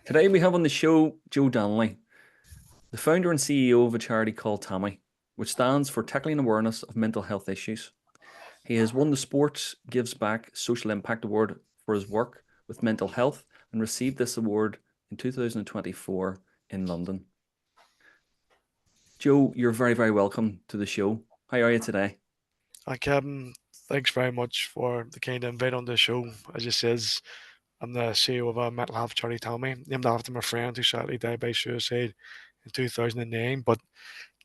Today we have on the show Joe Donnelly, the founder and CEO of a charity called TAMI, which stands for Tackling Awareness of Mental Health Issues. He has won the Sports Gives Back Social Impact Award for his work with mental health and received this award in 2024 in London. Joe, you're very, very welcome to the show. How are you today? Hi, Kevin. Thanks very much for the kind invite on the show. As you says, I'm the CEO of a mental health charity, Tommy, named after my friend who sadly died by suicide in 2009. But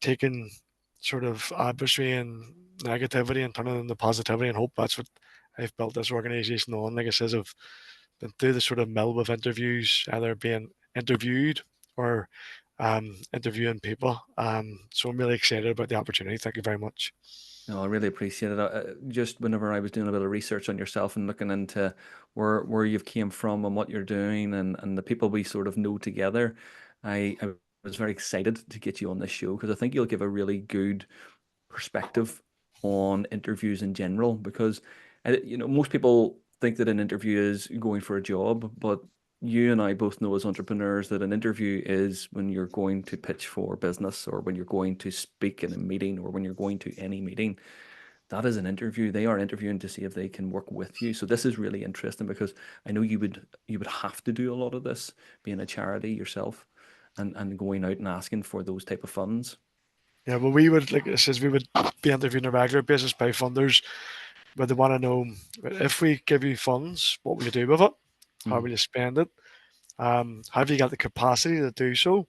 taking sort of adversity and negativity and turning it into positivity and hope, that's what I've built this organization on. Like I says, I've been through the sort of mill of interviews, either being interviewed or interviewing people. So I'm really excited about the opportunity. Thank you very much. No, I really appreciate it. Just whenever I was doing a bit of research on yourself and looking into where you've came from and what you're doing and the people we sort of know together, I was very excited to get you on this show because I think you'll give a really good perspective on interviews in general. Because most people think that an interview is going for a job, but you and I both know as entrepreneurs that an interview is when you're going to pitch for business or when you're going to speak in a meeting or when you're going to any meeting. That is an interview. They are interviewing to see if they can work with you. So this is really interesting because I know you would have to do a lot of this being a charity yourself and going out and asking for those type of funds. Yeah, well, we would, like it says, we would be interviewing on a regular basis by funders, but they want to know if we give you funds, what will you do with it? How Mm, will you spend it? Have you got the capacity to do so?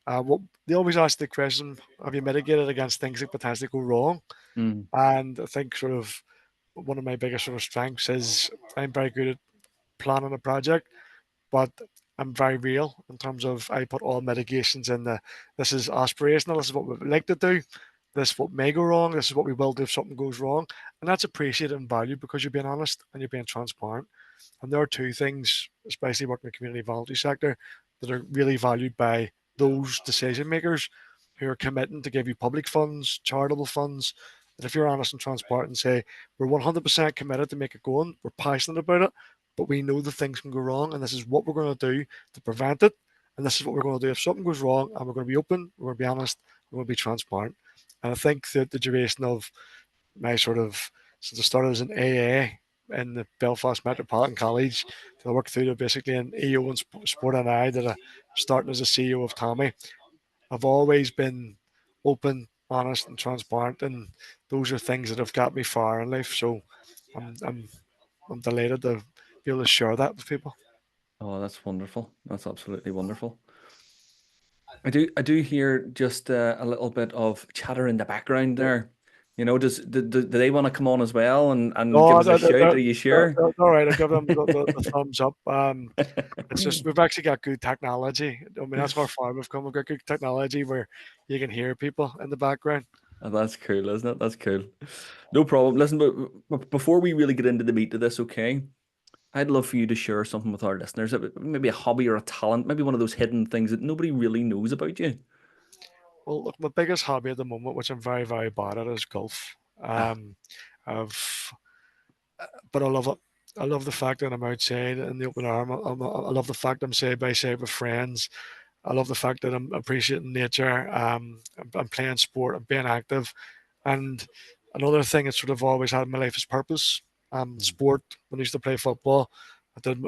What they always ask the question: have you mitigated against things that potentially go wrong? mm, And I think sort of one of my biggest sort of strengths is I'm very good at planning a project, but I'm very real in terms of I put all mitigations in the this is aspirational, this is what we would like to do, this is what may go wrong, this is what we will do if something goes wrong. And that's appreciated and valued because you're being honest and you're being transparent. And there are two things, especially working in the community voluntary sector, that are really valued by those decision makers who are committing to give you public funds, charitable funds. That if you're honest and transparent and say, we're 100% committed to make it going, we're passionate about it, but we know that things can go wrong, and this is what we're going to do to prevent it, and this is what we're going to do if something goes wrong, and we're going to be open, we're going to be honest, we're going to be transparent. And I think that the duration of my sort of since I started as an AA in the Belfast Metropolitan College, I worked through to basically an EO in sport and I that I starting as a CEO of Tommy. I've always been open, honest, and transparent, and those are things that have got me far in life. So I'm I'm I'm delighted to be able to share that with people. oh, that's wonderful. That's absolutely wonderful. I do hear just a little bit of chatter in the background there. Do they want to come on as well and give No, us a shout? Are you sure? they're all right. I give them the thumbs up. It's just we've actually got good technology. I mean, that's how far we've come. We've got good technology where you can hear people in the background. Oh, that's cool, isn't it? That's cool. No problem. Listen, but before we really get into the meat of this, okay? I'd love for you to share something with our listeners, maybe a hobby or a talent, maybe one of those hidden things that nobody really knows about you. Well, look, my biggest hobby at the moment, which I'm very, very bad at, is golf. Ah, I've, but I love it. I love the fact that I'm outside in the open air. I love the fact I'm side by side with friends. I love the fact that I'm appreciating nature. I'm playing sport. I'm being active. And another thing that sort of always had in my life is purpose. mm, Sport. When I used to play football, I did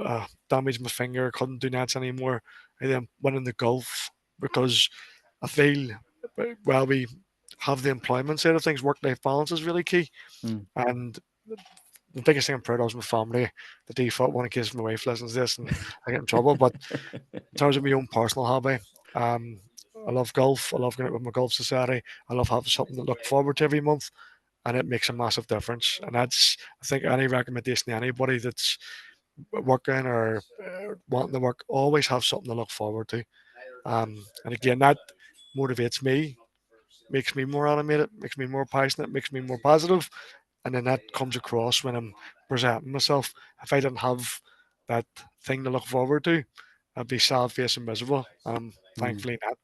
damage my finger. Couldn't do nets anymore. I then went into golf because I feel while we have the employment side of things, work-life balance is really key. mm. And the biggest thing I'm proud of is my family. The default one in case my wife listens to this and I get in trouble. But in terms of my own personal hobby, um, I love golf. I love going out with my golf society. I love having something to look forward to every month, and it makes a massive difference. And that's, I think, any recommendation to anybody that's working or wanting to work, always have something to look forward to. And again, that motivates me, makes me more animated, makes me more passionate, makes me more positive, and then that comes across when I'm presenting myself. If I didn't have that thing to look forward to, I'd be sad faced and miserable. Mm. Thankfully not.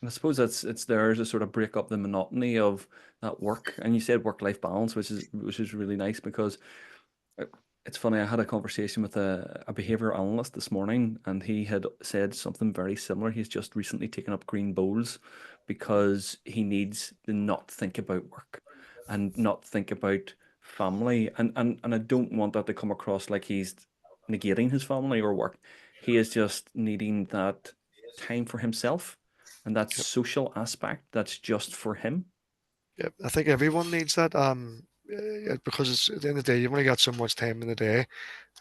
I suppose it's there to sort of break up the monotony of that work. And you said work-life balance, which is really nice because It's funny, I had a conversation with a behavioral analyst this morning, and he had said something very similar. He's just recently taken up green bowls because he needs to not think about work and not think about family. And I don't want that to come across like he's negating his family or work. He is just needing that time for himself and that Yep. social aspect that's just for him. Yep. I think everyone needs that. Because it's at the end of the day, you've only got so much time in the day.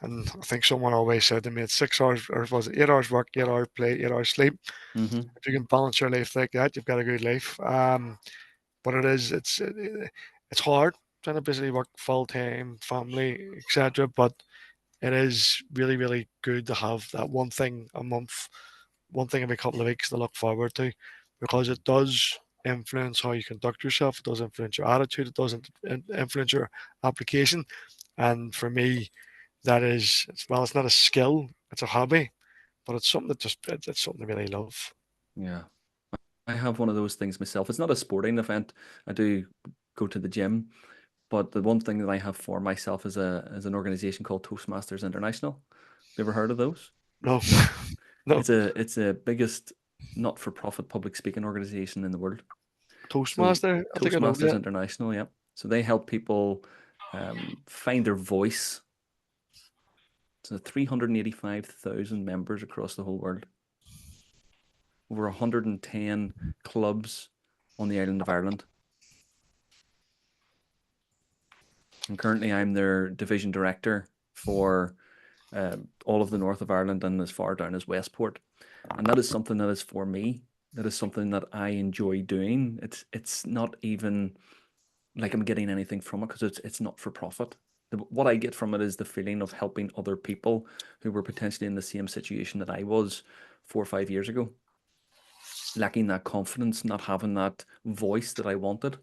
And I think someone always said to me, it's 6 hours, or was it 8 hours work, 8 hours play, 8 hours sleep. Hmm. If you can balance your life like that, you've got a good life. But it's hard trying to basically work full time, family, etc. But it is really, really good to have that one thing a month, one thing every couple of weeks to look forward to, because it does influence how you conduct yourself. It does influence your attitude. It does influence your application. And for me, that is, well, it's not a skill, it's a hobby, but it's something that it's something I really love. Yeah. I have one of those things myself. It's not a sporting event. I do go to the gym, but the one thing that I have for myself is a is an organization called Toastmasters International. Have you ever heard of those? No, no, It's a biggest not-for-profit public speaking organization in the world. So Toastmaster. I think I know Toastmasters that. International, yeah. So they help people find their voice. So 385,000 members across the whole world, over 110 clubs on the island of Ireland. And currently, I'm their division director for all of the north of Ireland and as far down as Westport. And that is something that is for me. That is something that I enjoy doing. It's not even like I'm getting anything from it because it's not for profit. What I get from it is the feeling of helping other people who were potentially in the same situation that I was 4 or 5 years ago, lacking that confidence, not having that voice that I wanted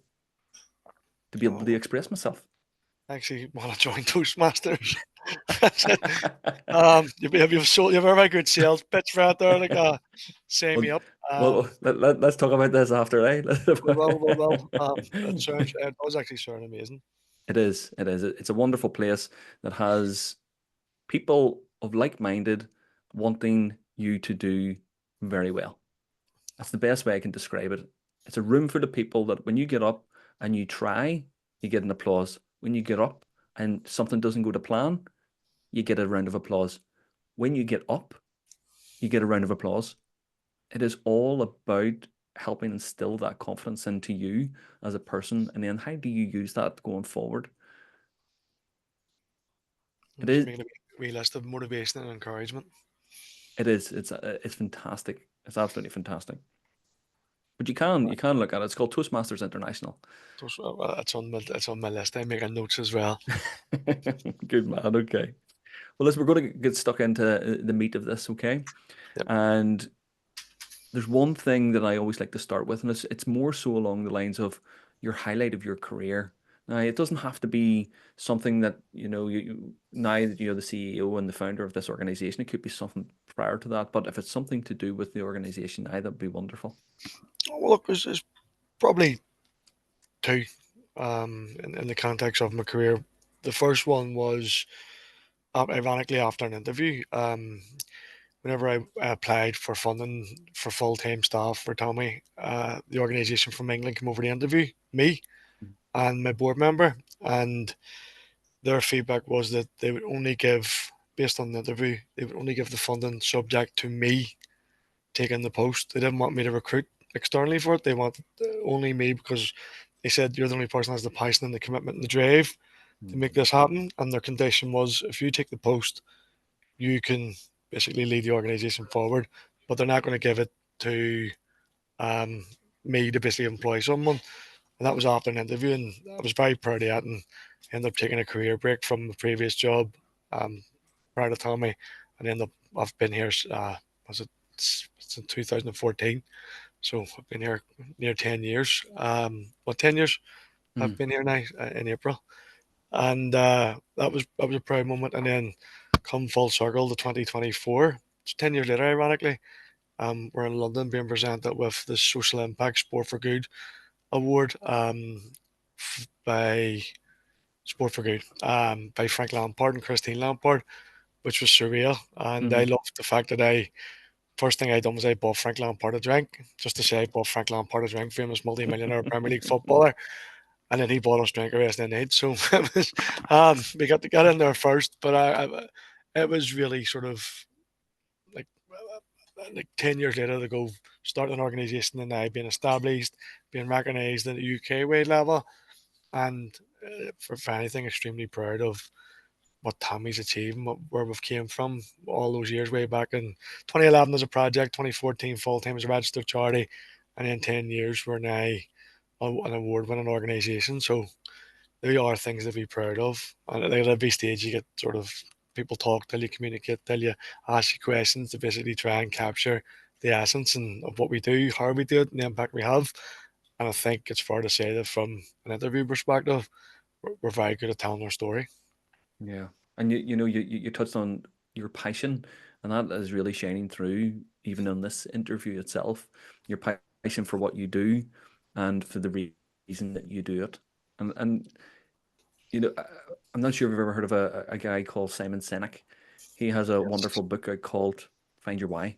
to be able to Oh, express myself. I actually want to join Toastmasters. You have a very good sales pitch for out there. Like, sign Well, me up. let's talk about this after, eh? That sounds. It does actually sound amazing. It is. It is. It's a wonderful place that has people of like-minded wanting you to do very well. That's the best way I can describe it. It's a room full of people that when you get up and you try, you get an applause. When you get up and something doesn't go to plan, you get a round of applause. When you get up, you get a round of applause. It is all about helping instill that confidence into you as a person. And then how do you use that going forward? I'm It just is, making a wee list of motivation and encouragement. it's fantastic. It's absolutely fantastic. But you Right. can look at it. It's called Toastmasters International. It's on my list. I'm making notes as well. Good man. Okay. Well, listen, we're going to get stuck into the meat of this, okay? Yep. And there's one thing that I always like to start with, and it's more so along the lines of your highlight of your career. Now, it doesn't have to be something that, now that you're the CEO and the founder of this organization, it could be something prior to that. But if it's something to do with the organization, that'd be wonderful. Well, look, there's probably two in the context of my career. The first one was ironically after an interview. Whenever I applied for funding for full time staff for Tommy, the organisation from England came over to interview me and my board member, and their feedback was that they would only give, based on the interview, they would only give the funding subject to me taking the post. They didn't want me to recruit externally for it. They wanted only me because they said you're the only person who has the passion and the commitment and the drive to make this happen. And their condition was if you take the post, you can basically lead the organisation forward, but they're not going to give it to um, me to basically employ someone. And that was after an interview, and I was very proud of that, and ended up taking a career break from the previous job um, prior to Tommy, and I've been here. Was it since 2014? So I've been here near 10 years. 10 years I've Mm, been here now in April, and that was a proud moment. And then come full circle to 2024. It's 10 years later, ironically. We're in London being presented with the Social Impact Sport for Good award by Sport for Good, by Frank Lampard and Christine Lampard, which was surreal. And I Hmm. loved the fact that I first thing I done was I bought Frank Lampard a drink, just to say I bought Frank Lampard a drink, famous multi-millionaire Premier League footballer, and then he bought us drink the rest of the night. So it was, we got to get in there first, but it was really sort of like 10 years later to go start an organisation and now being established, being recognised at the UK wide level, and for anything, extremely proud of what Tommy's achieved and where we've came from all those years way back in 2011 as a project, 2014 full time as a registered charity, and in 10 years we're now an award winning organisation. So they are things to be proud of. And at every stage, you get sort of people talk, till you communicate, till you ask you questions to basically try and capture the essence and of what we do, how we do it, and the impact we have. And I think it's fair to say that from an interview perspective, we're very good at telling our story. Yeah. And you touched on your passion, and that is really shining through even in this interview itself. Your passion for what you do and for the reason that you do it. And you know, I'm not sure if you've ever heard of a guy called Simon Sinek. He has a Yes. wonderful book out called Find Your Why.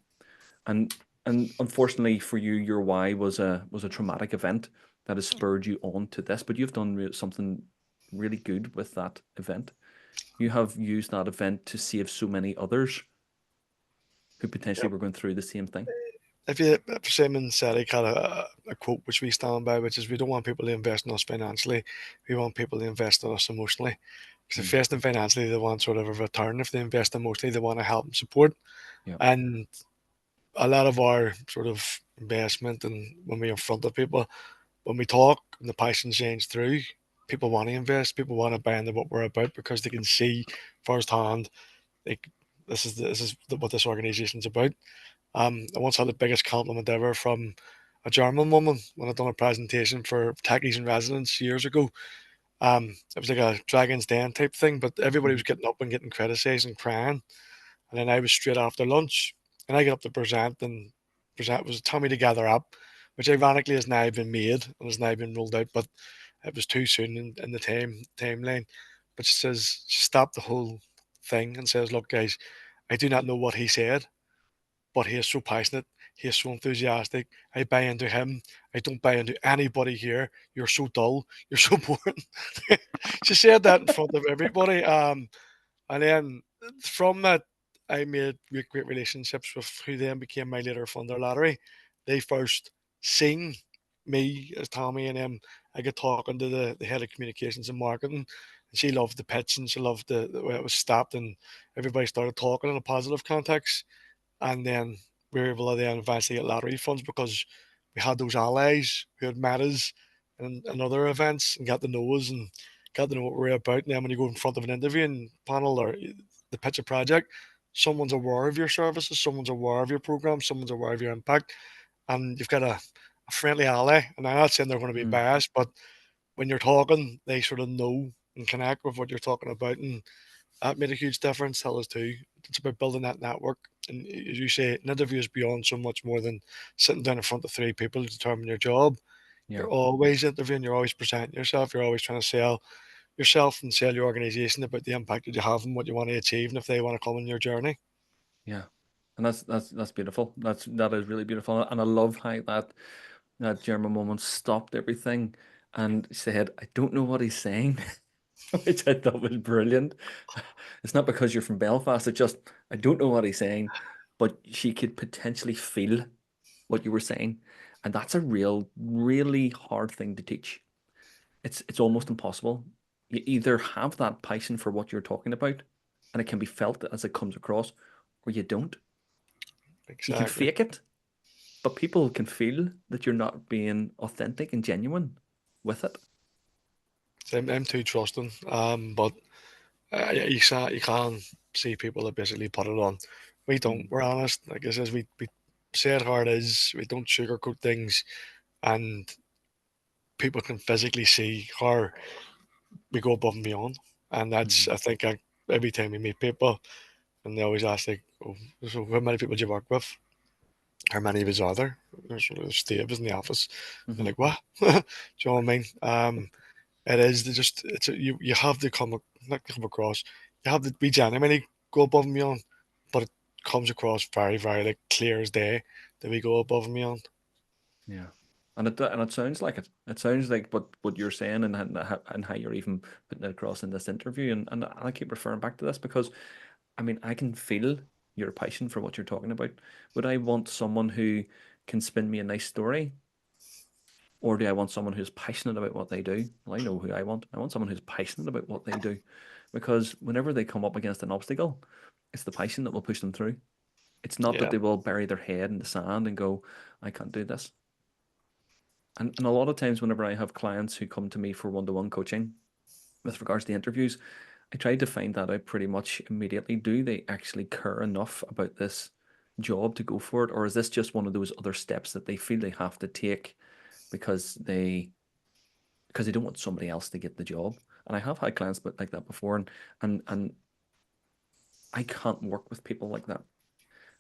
And unfortunately for you, your why was a traumatic event that has spurred you on to this, but you've done something really good with that event. You have used that event to save so many others who potentially Yep. were going through the same thing. If Simon Sinek had a quote which we stand by, which is we don't want people to invest in us financially, we want people to invest in us emotionally. Because if Mm. they invest in financially, they want sort of a return. If they invest emotionally, they want to help and support. Yeah. And a lot of our sort of investment and when we in front of people, when we talk and the passion shines through, people want to invest, people want to buy into what we're about because they can see firsthand like this is what this organization's about. I once had the biggest compliment ever from a German woman when I'd done a presentation for techies and residents years ago. It was like a Dragon's Den type thing, but everybody was Mm. getting up and getting criticized and crying. And then I was straight after lunch, and I got up to present was tell me to gather up, which ironically has now been made and has now been rolled out, but it was too soon in the timeline. But she says she stopped the whole thing and says, "Look, guys, I do not know what he said, but he is so passionate. He is so enthusiastic. I buy into him. I don't buy into anybody here. You're so dull. You're so boring." She said that in front of everybody. And then from that, I made great relationships with who then became my later funder lottery. They first seen me as Tommy, and then I got talking to the head of communications and marketing, and she loved the pitch and she loved the way it was stopped, and everybody started talking in a positive context. And then we were able to then eventually get lottery funds because we had those allies who had met us and other events and got to know us and got to know what we are about. And then when you go in front of an interviewing panel or the pitch a project, someone's aware of your services, someone's aware of your program, someone's aware of your impact, and you've got a friendly ally. And I'm not saying they're going to be Mm. biased, but when you're talking, they sort of know and connect with what you're talking about. And that made a huge difference. Tell us too. It's about building that network. And as you say, an interview is beyond so much more than sitting down in front of three people to determine your job. Yeah. You're always interviewing, you're always presenting yourself, you're always trying to sell yourself and sell your organization about the impact that you have and what you want to achieve and if they want to come on your journey. Yeah. And that's beautiful. That is really beautiful. And I love how that German woman stopped everything and said, I don't know what he's saying, which I thought was brilliant. It's not because you're from Belfast, it's just I don't know what he's saying, but she could potentially feel what you were saying. And that's a really hard thing to teach. It's almost impossible. You either have that passion for what you're talking about, and it can be felt as it comes across, or you don't. You can Exactly. fake it, but people can feel that you're not being authentic and genuine with it. So I'm too trusting. But you can see people that basically put it on. We don't. Mm. We're honest. Like I says, we say it how it is. We don't sugarcoat things, and people can physically see how we go above and beyond. And that's, Mm. I think, every time we meet people, and they always ask, like, oh, so how many people do you work with? How many of us are there? There's Steve is in the office. They're Hmm. like, what? Do you know what I mean? It is. They just you have to come not come across. You have to be genuinely go above and beyond, but it comes across very like clear as day that we go above and beyond. Yeah. And it sounds like it. It sounds like what you're saying and how you're even putting it across in this interview. And I keep referring back to this because I mean I can feel your passion for what you're talking about. Would I want someone who can spin me a nice story, or do I want someone who's passionate about what they do? Well, I know who I want. I want someone who's passionate about what they do, because whenever they come up against an obstacle, it's the passion that will push them through. It's not that Yeah, they will bury their head in the sand and go, I can't do this. And a lot of times, whenever I have clients who come to me for one-to-one coaching with regards to interviews, I try to find that out pretty much immediately. Do they actually care enough about this job to go for it, or is this just one of those other steps that they feel they have to take because they don't want somebody else to get the job? And I have had clients like that before, and I can't work with people like that.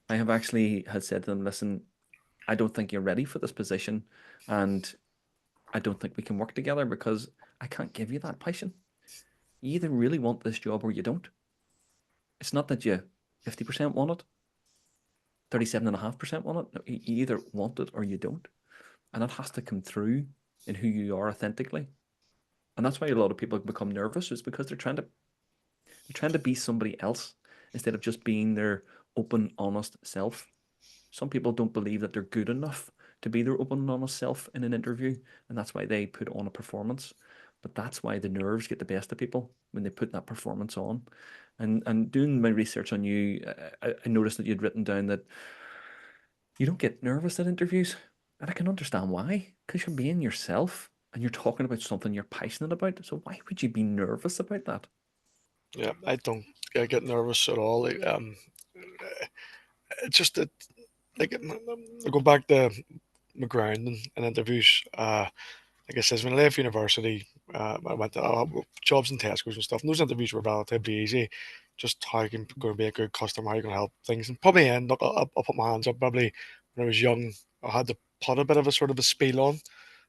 I have actually had said to them, listen, I don't think you're ready for this position, and I don't think we can work together because I can't give you that passion. You either really want this job or you don't. It's not that you 50% want it, 37.5% want it. No, you either want it or you don't. And that has to come through in who you are authentically. And that's why a lot of people become nervous, is because they're trying to be somebody else instead of just being their open, honest self. Some people don't believe that they're good enough to be their open and honest self in an interview, and that's why they put on a performance. But that's why the nerves get the best of people when they put that performance on. And doing my research on you, I noticed that you'd written down that you don't get nervous at interviews, and I can understand why, because you're being yourself and you're talking about something you're passionate about. So why would you be nervous about that? yeah. I don't get nervous at all. It's just that like I go back to my grounding and interviews. Like I says, when I left university, I went to jobs in Tesco's and stuff. And those interviews were relatively easy. Just how you can go and be a good customer, how you can help things. And probably end up, I'll put my hands up. Probably when I was young, I had to put a bit of a sort of a spiel on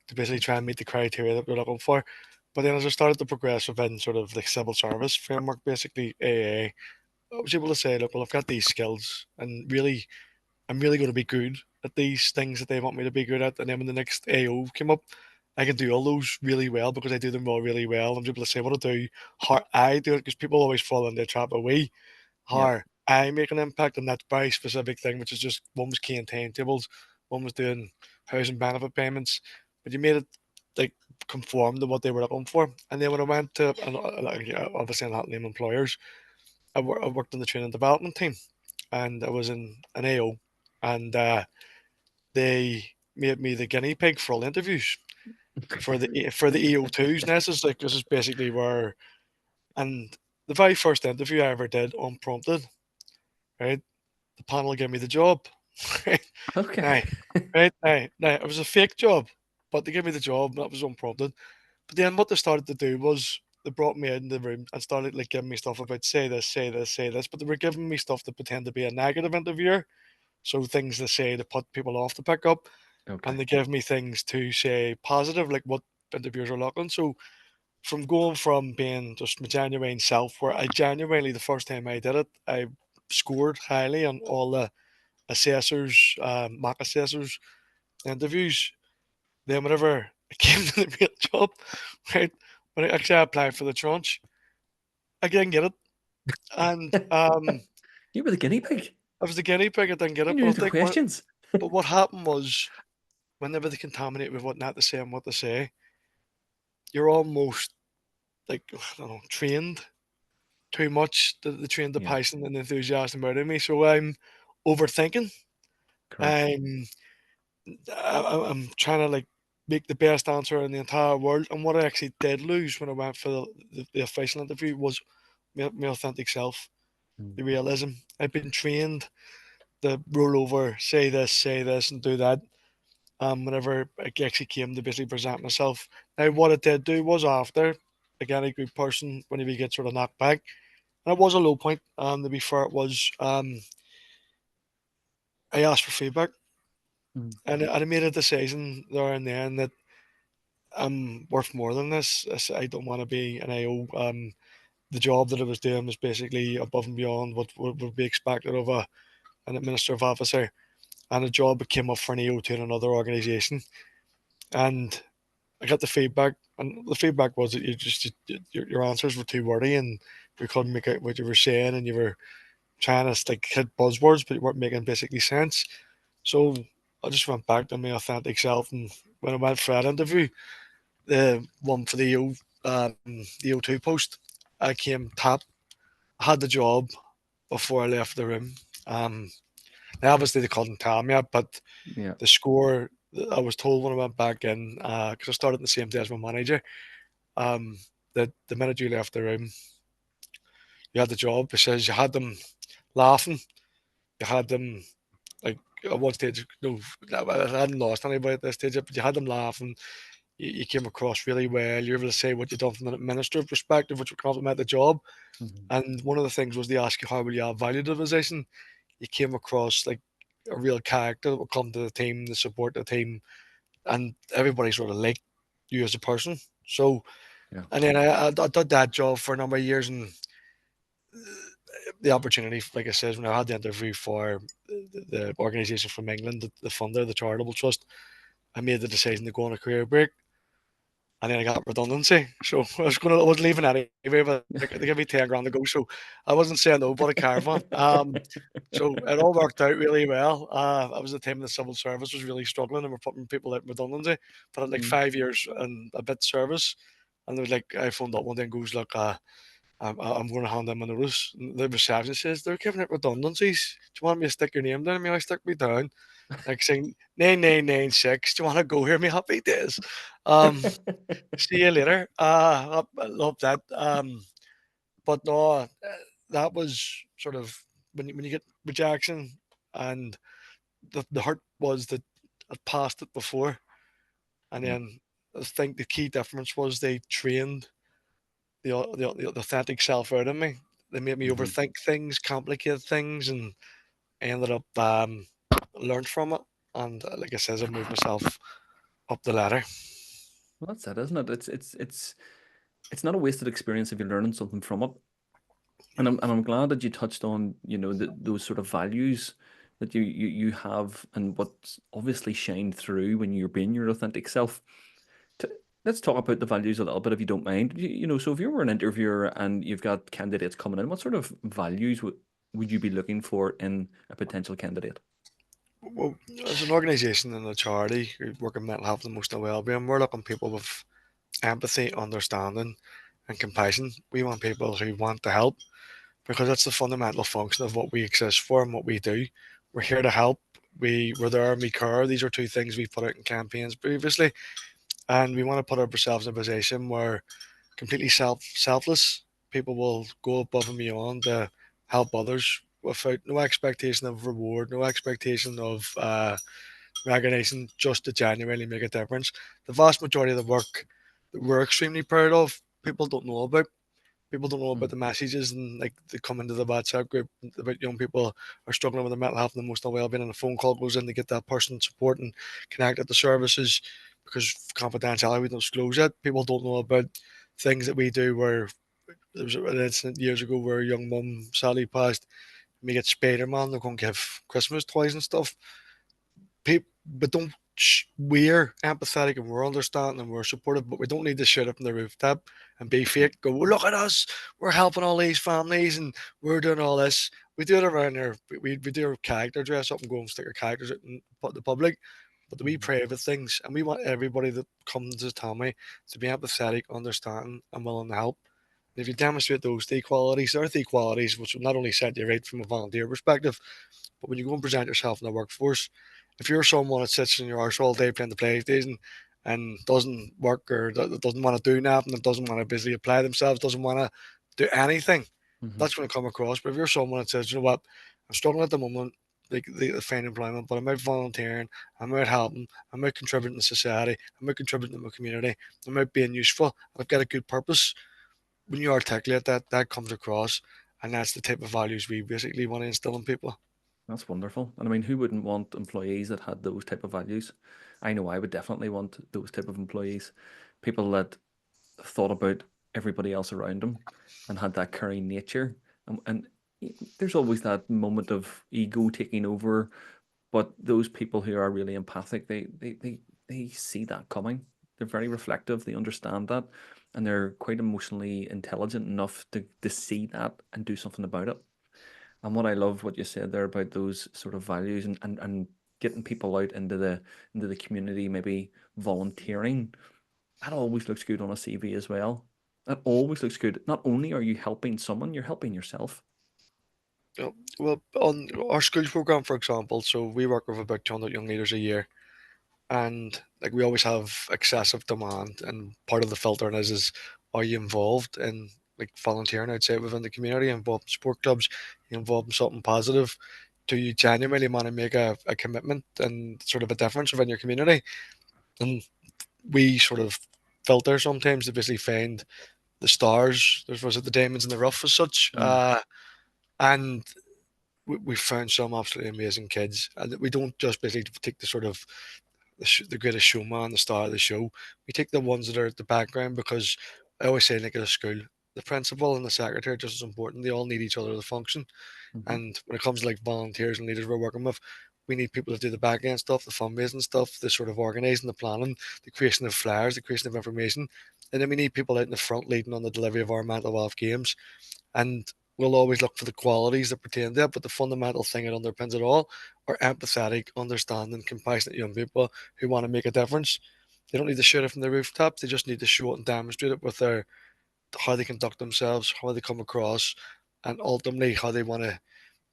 to basically try and meet the criteria that we're looking for. But then as I started to progress within sort of the civil service framework, basically AA, I was able to say, look, well, I've got these skills, and really I'm really going to be good at these things that they want me to be good at. And then when the next AO came up, I can do all those really well because I do them all really well. I'm able to say what I do, how I do it, because people always fall in the trap of we, Yep. how I make an impact on that very specific thing, which is just one was keying timetables, one was doing housing benefit payments, but you made it like conform to what they were looking for. And then when I went to, and like, yeah, obviously I'm not name employers, I worked in the training development team, and I was in an AO, and they made me the guinea pig for all interviews for the EO2s. And this is basically where, and the very first interview I ever did unprompted, right? The panel gave me the job. Right Okay. now, now it was a fake job, but they gave me the job and that was unprompted. But then what they started to do was they brought me in the room and started like giving me stuff about say this, say this, say this, but they were giving me stuff to pretend to be a negative interviewer. So things to say to put people off to pick up, and Okay. they give me things to say positive, like what interviewers are looking. So from going from being just my genuine self, where I genuinely the first time I did it, I scored highly on all the assessors, mock assessors interviews. Then whenever I came to the real job, right, when I actually applied for the tranche, I didn't get it, and You were the guinea pig. I was the guinea pig. I didn't get You it, but knew I the think questions. what happened was whenever they contaminate with what not to say and what to say, you're almost like I don't know, trained too much. The trained the Yeah, passion and enthusiasm out of me. So I'm overthinking. correct. I'm I'm trying to like make the best answer in the entire world. And what I actually did lose when I went for the official interview was my authentic self, Mm. the realism. I've been trained to roll over, say this, and do that. Whenever I actually came to basically present myself. Now, what I did do was after, again, a good person, whenever you get sort of knocked back, and it was a low point. To be fair, it was. I asked for feedback, Mm. and I made a decision there and then that I'm worth more than this. I don't want to be an AO. The job that I was doing was basically above and beyond what would be expected of an administrative officer. And a job came up for an EO2 in another organisation. And I got the feedback, and the feedback was that your answers were too wordy and we couldn't make out what you were saying, and you were trying to like hit buzzwords, but you weren't making basically sense. So I just went back to my authentic self, and when I went for that interview, the one for the O2 post, I came top. I had the job before I left the room. Um, Now obviously they couldn't tell me yet, but Yeah. the score I was told when I went back in, because I started the same day as my manager, um, that the minute you left the room, you had the job. It says you had them laughing, you had them like at one stage, no, I hadn't lost anybody at this stage, but you had them laughing. You came across really well. You're able to say what you've done from an administrative perspective, which would compliment the job. Mhm. And one of the things was they ask you how will you add value to the position. You came across like a real character that will come to the team, to support the team, and everybody sort of liked you as a person. So, Yeah. and then I did that job for a number of years, and the opportunity, like I said, when I had the interview for the organisation from England, the funder, the charitable trust, I made the decision to go on a career break, and then I got redundancy. So I was leaving anyway, but they gave me 10 grand to go, so I wasn't saying no, but a caravan. So it all worked out really well. I was the time the civil service was really struggling, and we're putting people out in redundancy. But I had like Mm. 5 years and a bit service, and they was like, I phoned up one day and goes, look, I'm going to hand them a notice. And the receptionist says they're giving out redundancies. Do you want me to stick your name down? I mean, I stick me down. Like saying 9996. Do you want to go here? Me happy days. Um, See you later. I love that. But no, that was sort of when you get rejection, and the hurt was that I'd passed it before, and Yeah. then I think the key difference was they trained the authentic self out of me. They made me Mhm. overthink things, complicate things, and I ended up learned from it. And like I says, I moved myself up the ladder. Well, that's it, isn't it? It's not a wasted experience if you're learning something from it. And I'm glad that you touched on, those sort of values that you have and what's obviously shined through when you're being your authentic self. To, let's talk about the values a little bit, if you don't mind. So if you were an interviewer and you've got candidates coming in, what sort of values would you be looking for in a potential candidate? Well, as an organisation and a charity who work in mental health and emotional well-being, we're looking people with empathy, understanding, and compassion. We want people who want to help because that's the fundamental function of what we exist for and what we do. We're here to help. We're there and we care. These are two things we put out in campaigns previously, and we want to put ourselves in a position where completely selfless people will go above and beyond to help others without no expectation of reward, no expectation of recognition, just to genuinely make a difference. The vast majority of the work that we're extremely proud of, people don't know about. People don't know about Mm. the messages, and like they come into the WhatsApp group about young people are struggling with their mental health and emotional well-being, and a phone call goes in to get that person support and connect to services because confidentiality we don't disclose it. People don't know about things that we do where there was an incident years ago where a young mum sadly passed. We get Spider-Man, they're going to give Christmas toys and stuff. But don't we're empathetic and we're understanding and we're supportive, but we don't need to shout up on the rooftop and be Yeah. fake. Go, "Well, look at us, we're helping all these families and we're doing all this." We do it around there. We do our character dress up and go and stick our characters out in the public, but we Mhm. private things, and we want everybody that comes to Tommy to be empathetic, understanding, and willing to help. And if you demonstrate those three qualities, there are three qualities which will not only set you right from a volunteer perspective, but when you go and present yourself in the workforce, if you're someone that sits in your arse all day playing the PlayStation and doesn't work or doesn't want to do nothing and doesn't want to basically apply themselves, doesn't want to do anything, Mhm. that's going to come across. But if you're someone that says, you know what, I'm struggling at the moment, like the find employment, but I'm out volunteering, I'm out helping, I'm out contributing to society, I'm out contributing to my community, I'm out being useful, and I've got a good purpose. When you articulate that, that comes across, and that's the type of values we basically want to instill in people. That's wonderful. And I mean, who wouldn't want employees that had those type of values? I know I would definitely want those type of employees, people that thought about everybody else around them and had that caring nature. And there's always that moment of ego taking over, but those people who are really empathic, they see that coming. They're very reflective. They understand that, and they're quite emotionally intelligent enough to see that and do something about it. And what I love what you said there about those sort of values and getting people out into the community, maybe volunteering, that always looks good on a CV as well. That always looks good. Not only are you helping someone, you're helping yourself. Yeah, well, on our schools program, for example, so we work with about 200 young leaders a year, and like we always have excessive demand, and part of the filtering is are you involved in like volunteering outside within the community, involved in sport clubs, you involved in something positive? Do you genuinely want to make a commitment and sort of a difference within your community? And we sort of filter sometimes to basically find the stars. There was it the diamonds in the rough as such. Mm, And we found some absolutely amazing kids, and we don't just basically take the sort of the greatest showman, the star of the show. We take the ones that are at the background because I always say, like at a school, the principal and the secretary are just as important. They all need each other to function. mhm, And when it comes to like volunteers and leaders we're working with, we need people to do the back end stuff, the fundraising stuff, the sort of organising, the planning, the creation of flyers, the creation of information. And then we need people out in the front leading on the delivery of our mental health games. And we'll always look for the qualities that pertain to it, but the fundamental thing that underpins it all are empathetic, understanding, compassionate young people who want to make a difference. They don't need to shout it from the rooftops. They just need to show it and demonstrate it with their how they conduct themselves, how they come across, and ultimately how they want to.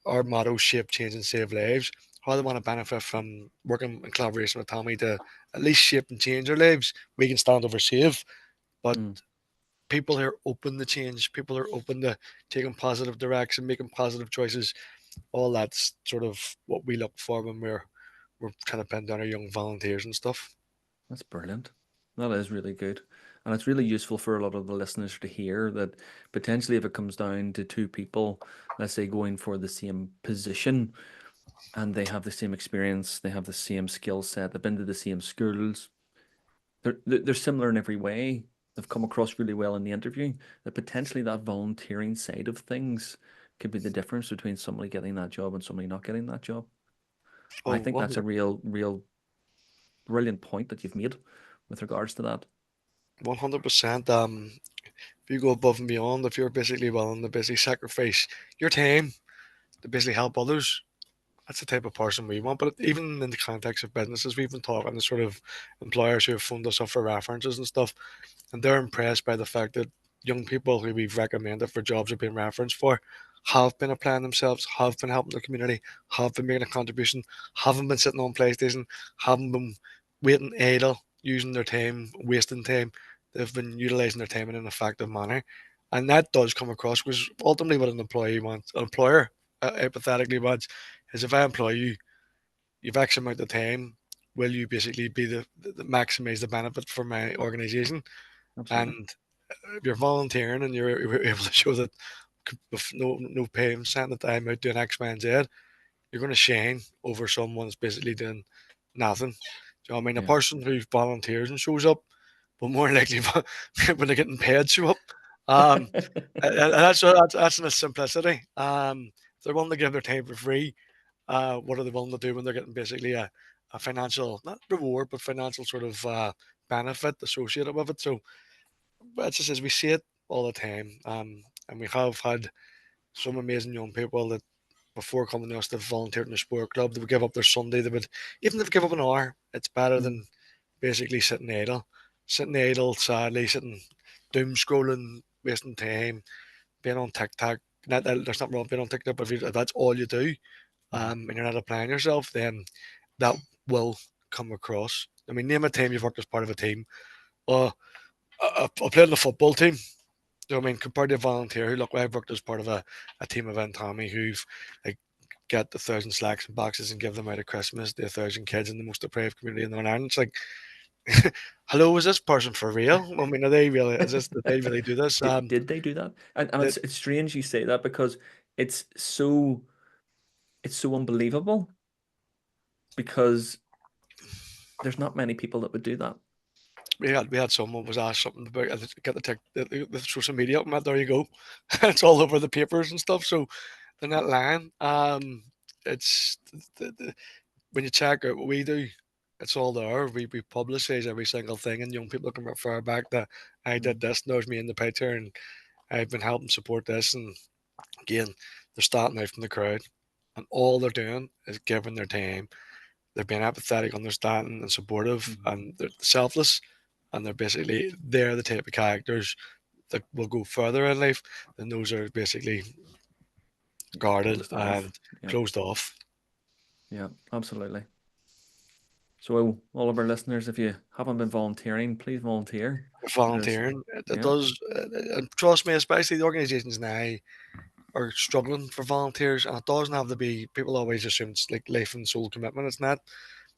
Our motto: shape, change, and save lives. How they want to benefit from working in collaboration with Tommy to at least shape and change their lives. We can stand over save, but mm. people are open to change. People are open to taking positive direction, making positive choices. All that's sort of what we look for when we're trying to pin down our young volunteers and stuff. That's brilliant. That is really good. And it's really useful for a lot of the listeners to hear that potentially if it comes down to two people, let's say going for the same position and they have the same experience, they have the same skill set, they've been to the same schools, they're similar in every way. They've come across really well in the interview. That potentially that volunteering side of things could be the difference between somebody getting that job and somebody not getting that job. And I Oh, think that's a real brilliant point that you've made with regards to that. 100%. If you go above and beyond, if you're basically willing to basically sacrifice your time to basically help others, that's the type of person we want. But even in the context of businesses, we've been talking to sort of employers who have phoned us up for references and stuff, and they're impressed by the fact that young people who we've recommended for jobs have been referenced for have been applying themselves, have been helping the community, have been making a contribution, haven't been sitting on PlayStation, haven't been waiting idle, using their time, wasting time. They've been utilising their time in an effective manner. And that does come across because ultimately what an employee wants, an employer hypothetically wants, is if I employ you, you've X amount of time, will you basically be the maximize the benefit for my organization? Absolutely. And if you're volunteering and you're able to show that with no pay and saying that I'm out doing X, Y, and Z, you're going to shine over someone that's basically doing nothing. Do you know what I mean? A Yeah. person who volunteers and shows up, but more likely when they're getting paid, show up. Um, and that's in its simplicity. If they're willing to give their time for free, what are they willing to do when they're getting basically a financial, not reward, but financial sort of benefit associated with it? So it's just as we see it all the time. And we have had some amazing young people that before coming to us, they've volunteered in the sport club. They would give up their Sunday. They would even if they give up an hour. It's better Mm, than basically sitting idle. Sitting idle, sadly, sitting doom scrolling, wasting time, being on TikTok. There's nothing wrong with being on TikTok, but if that's all you do, mhm. and you're not applying yourself, then that will come across. I mean, name a time you've worked as part of a team. Uh, I played in a football team. You know what I mean, compared to a volunteer who look, I've worked as part of a team event, Tommy, who've like get 1,000 slacks and boxes and give them out at Christmas to 1,000 kids in the most deprived community in Northern Ireland. It's like, hello, is this person for real? I mean, are they really? Is this? Did they really do this? Did they do that? And That it's strange you say that because it's it's so unbelievable because there's not many people that would do that. We had someone was asked something about get the social media up, and there you go. It's all over the papers and stuff. So they're not lying. It's when you check out what we do, it's all there. We publicise every single thing, and young people can refer back that I did Mm, this. And there's me in the picture, and I've been helping support this. And again, they're starting out from the crowd, and all they're doing is giving their time. They're being empathetic, understanding, and supportive, mm. and they're selfless. And they're the type of characters that will go further in life than those are basically guarded Closed off. and Yeah, closed off. yeah, absolutely. So all of our listeners, if you haven't been volunteering, please volunteer. There's, Volunteering, it yeah. does, and trust me, especially the organisations now are struggling for volunteers, and it doesn't have to be. People always assume it's like life and soul commitment. It's not.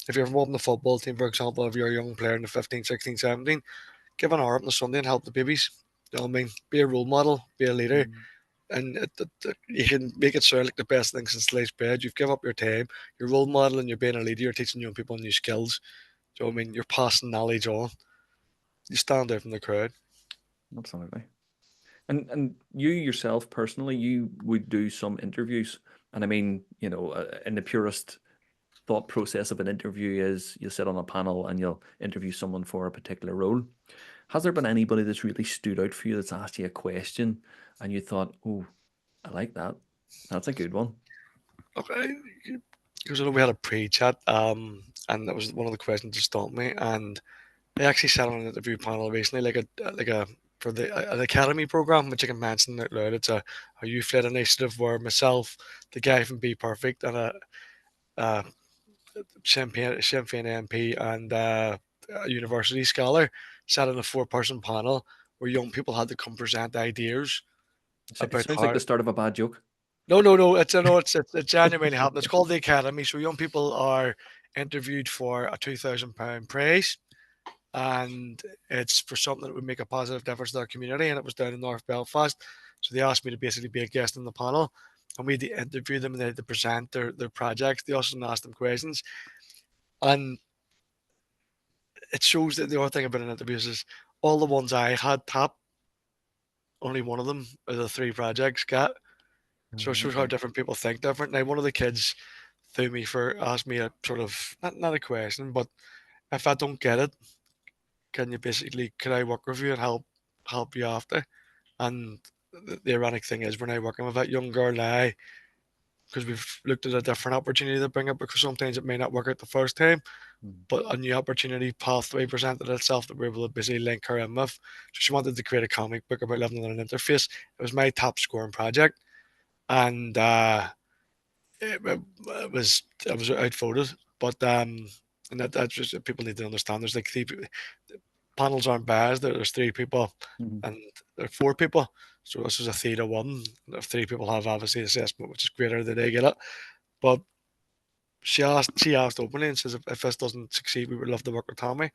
If you're involved in the football team, for example, if you're a young player in the 15, 16, 17, give an hour up on the Sunday and help the babies. You know what I mean? Be a role model, be a leader, Mm, and you can make it sound like the best thing since sliced bread. You've given up your time, you're role modeling, you're being a leader, you're teaching young people new skills. Do you know what I mean? You're passing knowledge on. You stand out from the crowd. absolutely. And you yourself personally, you would do some interviews, and I mean, in the purest thought process of an interview is you sit on a panel and you'll interview someone for a particular role. Has there been anybody that's really stood out for you that's asked you a question and you thought, oh, I like that. That's a good one. Okay, because I know we had a pre-chat, and that was one of the questions that stopped me. And I actually sat on an interview panel recently, like a for an academy program, which I can mention out loud. It's a youth-led initiative where myself, the guy from Be Perfect, and a Champagne MP and a university scholar sat in a four-person panel where young people had to come present ideas It about sounds like how. the start of a bad joke. No, no, no. It's no, it's genuinely happening. It's called the Academy. So young people are interviewed for a £2,000 prize, and it's for something that would make a positive difference to their community. And it was down in North Belfast. So they asked me to basically be a guest on the panel, and we had to interview them and they had to present their projects. They also asked them questions, and it shows that the other thing about an interview is all the ones I had top, only one of them of the three projects got. So it shows how Okay. different people think different. Now, one of the kids threw me for asked me a sort of not a question, but if I don't get it, can I work with you and help you after? And the ironic thing is, we're now working with that young girl now because we've looked at a different opportunity to bring it because sometimes it may not work out the first time, Mm, but a new opportunity pathway presented itself that we were able to basically link her in with. So she wanted to create a comic book about living on an interface. It was my top scoring project, and it was outvoted. But and that's just people need to understand. There's like three panels aren't biased. There's three people, mhm, and there are four people. So this is a 3-1. If three people have obviously assessment, which is greater, that they get it. But she asked openly and says if this doesn't succeed, we would love to work with Tommy.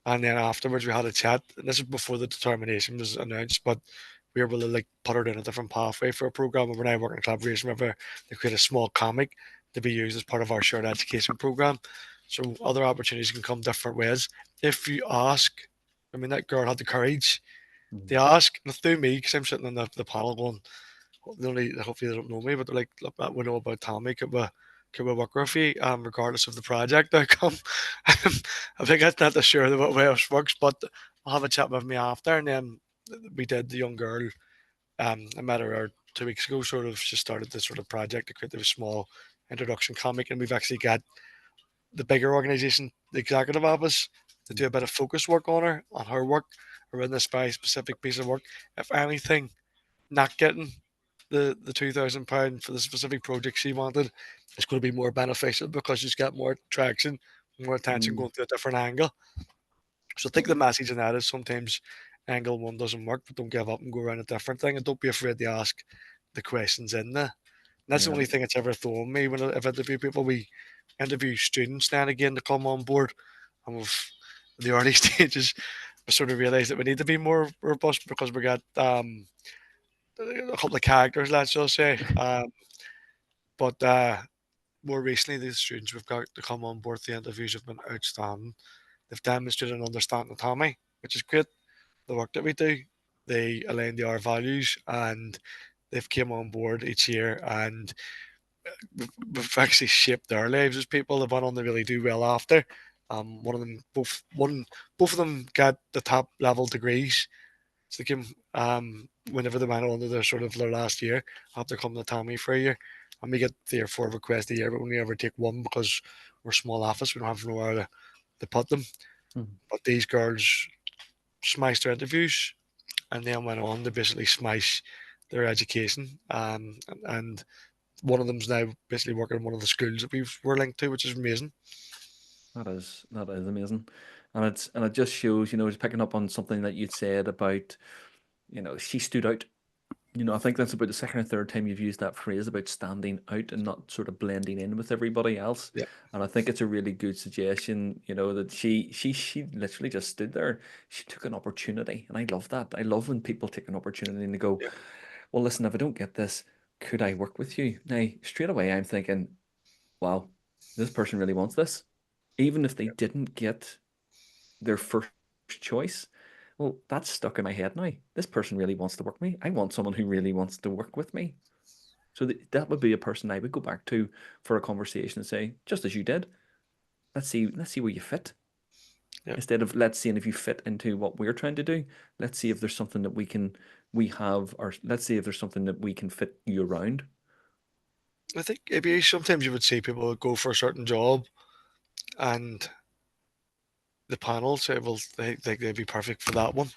And then afterwards, we had a chat. And this is before the determination was announced, but we were able to like put her in a different pathway for a program. And we're now working in collaboration with her to create a small comic to be used as part of our shared education program. So other opportunities can come different ways. If you ask, I mean, that girl had the courage to mhm, ask, and through me, because I'm sitting on the panel going, hopefully they don't know me, but they're like, look, we know about Tommy. Could we work with you, regardless of the project outcome? I think that's not the sure the way it works, but I'll have a chat with me after. And then we did the young girl. I met her 2 weeks ago. Sort of, she started this sort of project to create a small introduction comic, and we've actually got the bigger organisation, the executive office, to do a mhm, bit of focus work on her work around this very specific piece of work. If anything, not getting the £2,000 for the specific project she wanted is going to be more beneficial because she's got more traction, more attention mm, going to a different angle. So I think the message in that is sometimes angle one doesn't work, but don't give up and go around a different thing, and don't be afraid to ask the questions in there. And that's the yeah. only thing that's ever thrown me when I've interviewed people. We interview students now and again to come on board, and with the early stages, we sort of realised that we need to be more robust because we got a couple of characters, let's just say. But more recently, the students we've got to come on board the interviews have been outstanding. They've demonstrated an understanding of Tommy, which is great. The work that we do, they align to our values, and they've came on board each year, and we've actually shaped their lives as people. They've went on to really do well after. One of them, both of them got the top level degrees. So they came whenever they went on to their sort of their last year after coming to Tommy for a year. And we get 3 or 4 requests a year, but we only ever take one because we're a small office. We don't have nowhere to put them. Mhm. But these girls smashed their interviews and then went on to basically smash their education. And one of them's now basically working in one of the schools that we're linked to, which is amazing. That is amazing, and it just shows, just picking up on something that you'd said about, she stood out. I think that's about the second or third time you've used that phrase about standing out and not sort of blending in with everybody else. Yeah, And I think it's a really good suggestion, that she literally just stood there. She took an opportunity, and I love that. I love when people take an opportunity and they go, yeah, "Well, listen, if I don't get this, could I work with you?" Now, straight away, I'm thinking, "Wow, this person really wants this." Even if they didn't get their first choice, well, that's stuck in my head now. This person really wants to work with me. I want someone who really wants to work with me. So that would be a person I would go back to for a conversation and say, just as you did, let's see where you fit. yeah. Instead of let's see if you fit into what we're trying to do. Let's see if there's something that we have, or let's see if there's something that we can fit you around. I think maybe sometimes you would see people go for a certain job and the panel say, well, they think they'd be perfect for that one.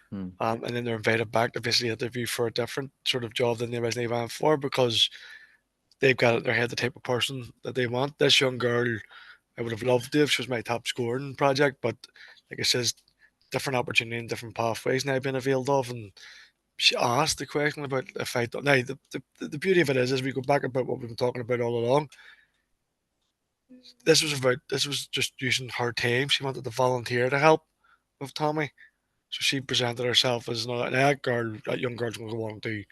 Hmm. And then they're invited back to basically interview for a different sort of job than they originally went for because they've got in their head the type of person that they want. This young girl, I would have loved to if she was my top scoring project, but like I says, different opportunity and different pathways now been availed of. And she asked the question about if I don't. Now, the beauty of it is we go back about what we've been talking about all along. This was just using her time. She wanted to volunteer to help with Tommy. So she presented herself as now that girl, that young girl's going to go on and do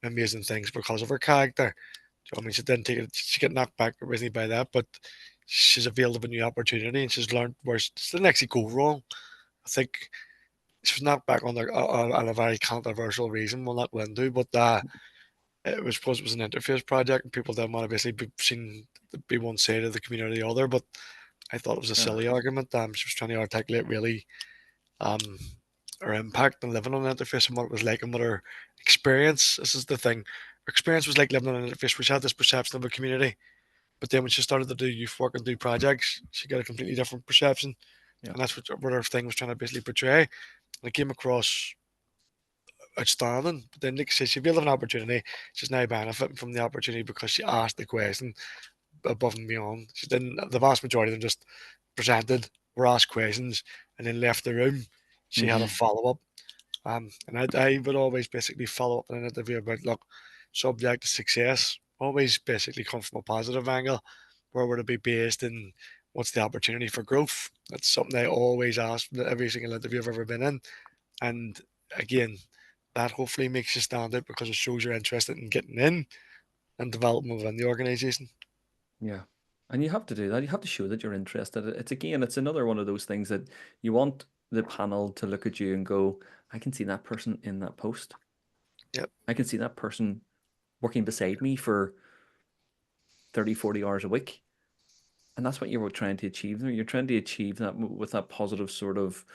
amazing things because of her character. I mean, she didn't take it. She got knocked back originally by that, but she's availed of a new opportunity and she's learned where she didn't actually go wrong. I think she was knocked back on a very controversial reason. We'll not go into, but it was because it was an interface project and people didn't want to basically be seen to be one side of the community or the other. But I thought it was a Yeah. silly argument. She was trying to articulate really um, her impact on living on an interface and what it was like and what her experience. This is the thing. Her experience was like living on an interface, where she had this perception of a community. But then when she started to do youth work and do projects, she got a completely different perception. Yeah. And that's what her thing was trying to basically portray. And it came across outstanding. But then, like I said, she realized an opportunity. She's now benefiting from the opportunity because she asked the question above and beyond. She didn't, the vast majority of them just presented, were asked questions, and then left the room. She had a Hmm. follow up. And I would always basically follow up in an interview about, look, subject to success, always basically come from a positive angle. Where would it be based and what's the opportunity for growth? That's something I always ask in every single interview I've ever been in. And again, that hopefully makes you stand out because it shows you're interested in getting in and developing within the organization. Yeah. And you have to do that. You have to show that you're interested. It's another one of those things that you want the panel to look at you and go, I can see that person in that post. Yep, I can see that person working beside me for 30, 40 hours a week. And that's what you were trying to achieve there. You're trying to achieve that with that positive sort of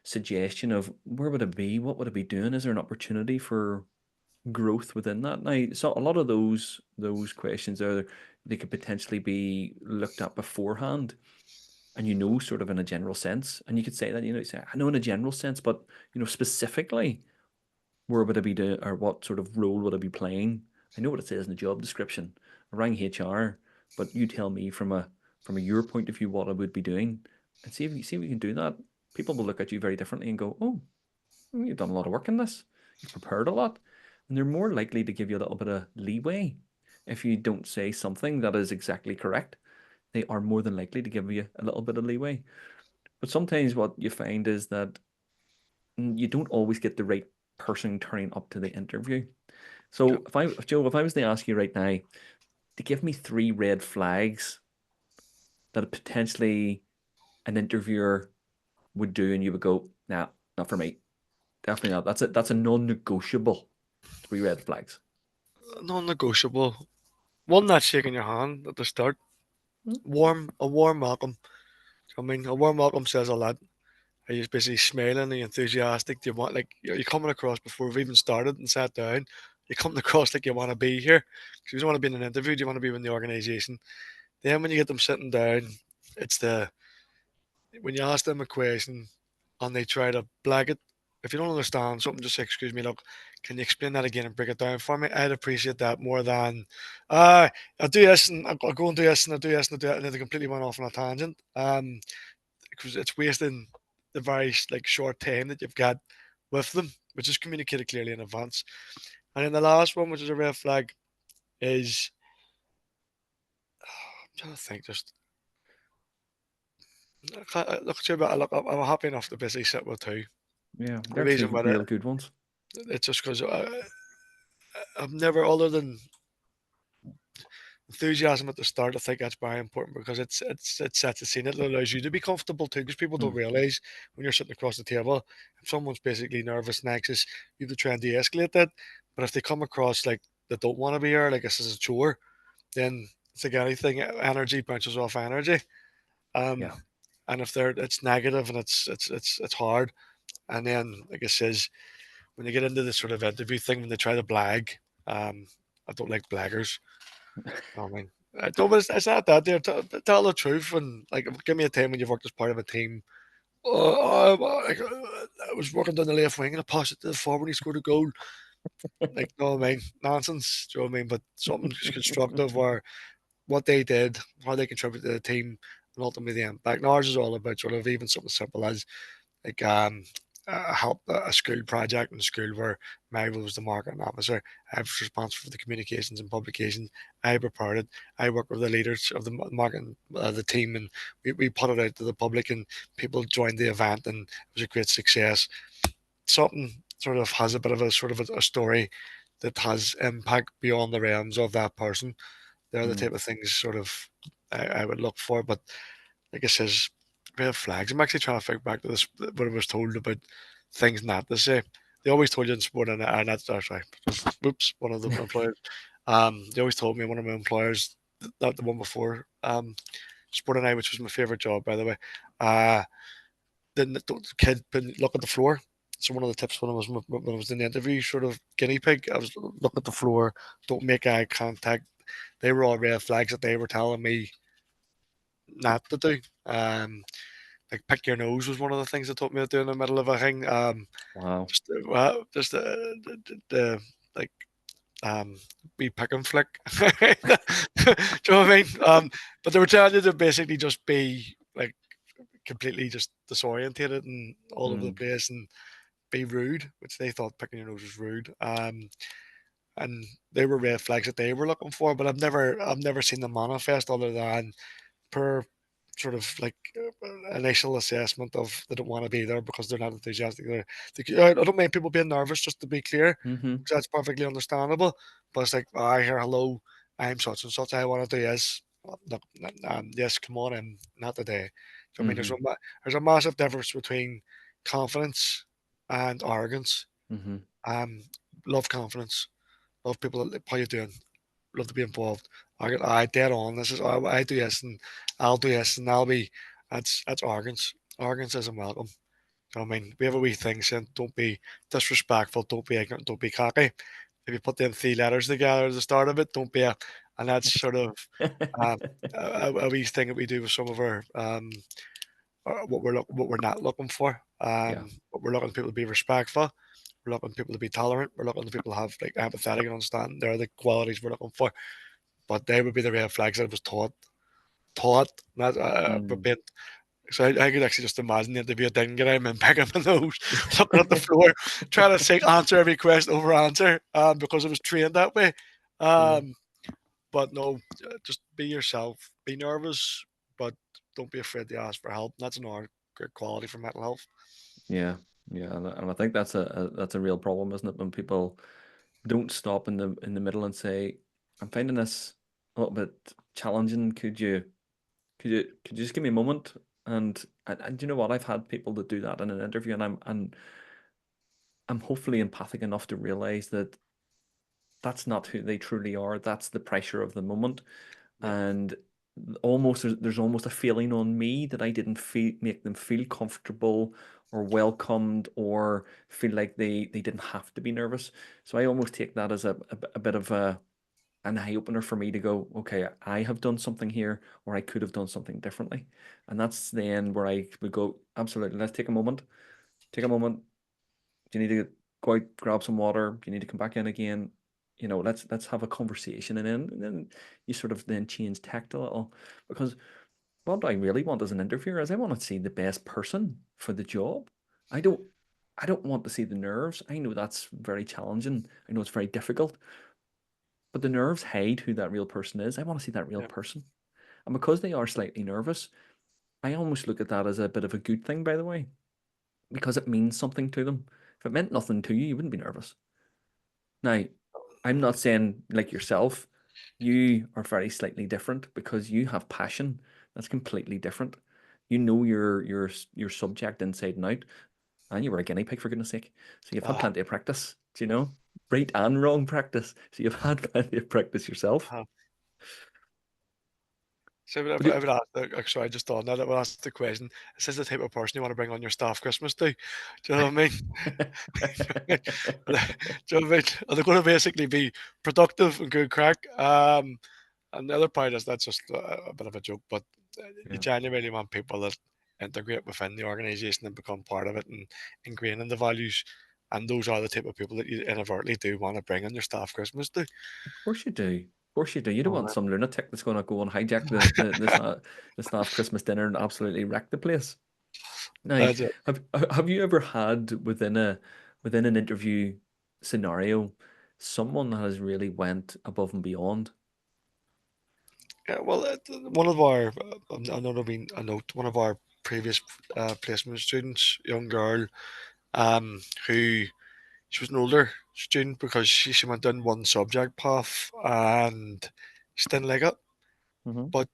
suggestion of where would it be? What would it be doing? Is there an opportunity for growth within that? Now, so a lot of those questions are they could potentially be looked at beforehand, and sort of in a general sense, and you could say that you say I know in a general sense, but specifically where would I be doing, or what sort of role would I be playing? I know what it says in the job description around HR, but you tell me from a your point of view what I would be doing, and see if you can do that. People will look at you very differently and go, "Oh, you've done a lot of work in this. You've prepared a lot," and they're more likely to give you a little bit of leeway if you don't say something that is exactly correct. They are more than likely to give you a little bit of leeway. But sometimes what you find is that you don't always get the right person turning up to the interview. yep, So if Joe, if I was to ask you right now, to give me three red flags that potentially an interviewer would do, and you would go, "Nah, not for me. Definitely not. That's it. That's a non-negotiable. Three red flags." Non-negotiable. One, not shaking your hand at the start. Hmm? A warm welcome. I mean, a warm welcome says a lot. Are you basically smiling and enthusiastic? Do you want like you're coming across before we've even started and sat down? You're coming across like you want to be here. Because you don't want to be in an interview. You want to be in the organisation. Then when you get them sitting down, it's the when you ask them a question and they try to blag it. If you don't understand something, just say, "Excuse me, look, can you explain that again and break it down for me?" I'd appreciate that more than, I'll do this and I'll go and do this and I'll do this and I'll do that, and then they completely went off on a tangent. Because it's wasting the very like short time that you've got with them, which is communicated clearly in advance. And then the last one, which is a red flag, is I'm trying to think. Just look at you, but look, I'm happy enough to basically sit with two. Yeah, The they're reason two why real good ones. it's just because I've never, other than enthusiasm at the start, I think that's very important because it sets the scene. It allows you to be comfortable too, because people don't Mm, realize when you're sitting across the table, if someone's basically nervous and anxious, you have to try and de-escalate that. But if they come across like they don't want to be here, like this is a chore, then it's like anything, energy bounces off energy. Um, yeah. and if they're it's negative and it's hard. And then, like I says, when you get into this sort of interview thing, when they try to blag, um, I don't like blaggers. I mean, I don't, it's not that there. Tell the truth and like give me a time when you've worked as part of a team. I was working down the left wing and I passed it to the forward and he scored a goal. Like, no, I mean, nonsense. Do you know what I mean? But something constructive or what they did, how they contributed to the team, and ultimately the impact. And ours is all about sort of even something simple as like help a school project in the school where my role was the marketing officer. I was responsible for the communications and publications. I prepared it. I worked with the leaders of the marketing, the team, and we put it out to the public, and people joined the event, and it was a great success. Something sort of has a bit of a sort of a story that has impact beyond the realms of that person. They're the Mm, type of things sort of I would look for, but like I says, red flags. I'm actually trying to think back to this what I was told about things not to say. They always told you in sport, and that's sorry, just whoops, one of the employers. They always told me one of my employers, not the one before, Sport and I, which was my favorite job, by the way. Uh, then the kid would look at the floor. So one of the tips when I was in the interview, sort of guinea pig, I was look at the floor, don't make eye contact. They were all red flags that they were telling me not to do. Like pick your nose was one of the things they taught me to do in the middle of a thing. wow. Just the like um be pick and flick. Do you know what I mean? But they were telling you to basically just be like completely just disorientated and all over the Mm, place and be rude, which they thought picking your nose was rude. And they were red flags that they were looking for, but I've never seen them manifest other than per sort of like initial assessment of they don't want to be there because they're not enthusiastic. I don't mind people being nervous, just to be clear, mm-hmm, 'cause that's perfectly understandable. But it's like, I hear hello, I'm such and such. I want to do this. Look, yes, come on in, not today. So, I mean, mm-hmm, there's a massive difference between confidence and arrogance. mm-hmm. Um, love confidence, love people. How you doing? Love to be involved. I dead on. This is I do this and I'll do this and I'll be. That's arrogance. Arrogance isn't welcome. I mean, we have a wee thing saying don't be disrespectful, don't be ignorant, don't be cocky. If you put them three letters together at the start of it, don't be a, and that's sort of um, a wee thing that we do with some of our what we're not looking for. Yeah. But we're looking for people to be respectful. We're looking for people to be tolerant. We're looking for people to have like empathetic and understanding. They're the qualities we're looking for. But they would be the red flags that I was taught, not but Mm. being, so I could actually just imagine the interview. I didn't get him and picking my nose, looking at the floor, trying to say answer every question over answer, because I was trained that way. Yeah. Um, but no, just be yourself. Be nervous, but don't be afraid to ask for help. That's another great quality for mental health. Yeah. Yeah. And I think that's a real problem, isn't it? When people don't stop in the middle and say, "I'm finding this a little bit challenging. Could you just give me a moment? And you know what? I've had people that do that in an interview, and I'm hopefully empathic enough to realize that that's not who they truly are. That's the pressure of the moment. Yeah. And almost there's almost a feeling on me that I didn't feel make them feel comfortable or welcomed or feel like they didn't have to be nervous. So I almost take that as a bit of an eye opener for me to go, okay, I have done something here, or I could have done something differently. And that's the end where I would go, absolutely, let's take a moment. Take a moment. Do you need to go out, grab some water? Do you need to come back in again? Let's have a conversation, and then you sort of then change tact a little, because what I really want as an interviewer is I want to see the best person for the job. I don't I don't want to see the nerves. I know that's very challenging. I know it's very difficult, but the nerves hide who that real person is. I want to see that real Yeah. person. And because they are slightly nervous, I almost look at that as a bit of a good thing, by the way, because it means something to them. If it meant nothing to you, you wouldn't be nervous. Now, I'm not saying like yourself, you are very slightly different because you have passion. That's completely different. You know your subject inside and out, and you were a guinea pig for goodness sake. So you've had Uh, plenty of practice, do you know? Right and wrong practice. So you've had plenty of practice yourself. uh, so But I would ask, sorry, I just thought now that I would ask the question, is this the type of person you want to bring on your staff Christmas do? Do you know what I mean? Do you know what I mean? Are they going to basically be productive and good crack? And the other part is that's just a bit of a joke, but you yeah. genuinely want people that integrate within the organization and become part of it and ingrain in the values. And those are the type of people that you inadvertently do want to bring on your staff Christmas do. Of course you do. Of course you do. You don't want Oh, some lunatic that's going to go and hijack the staff Christmas dinner and absolutely wreck the place. Now, that's it. have you ever had within an interview scenario someone that has really went above and beyond? Yeah, well, one of our, I know been a note, one of our previous placement students, young girl, who she was an older student because she went down one subject path and she didn't like it. Hmm. But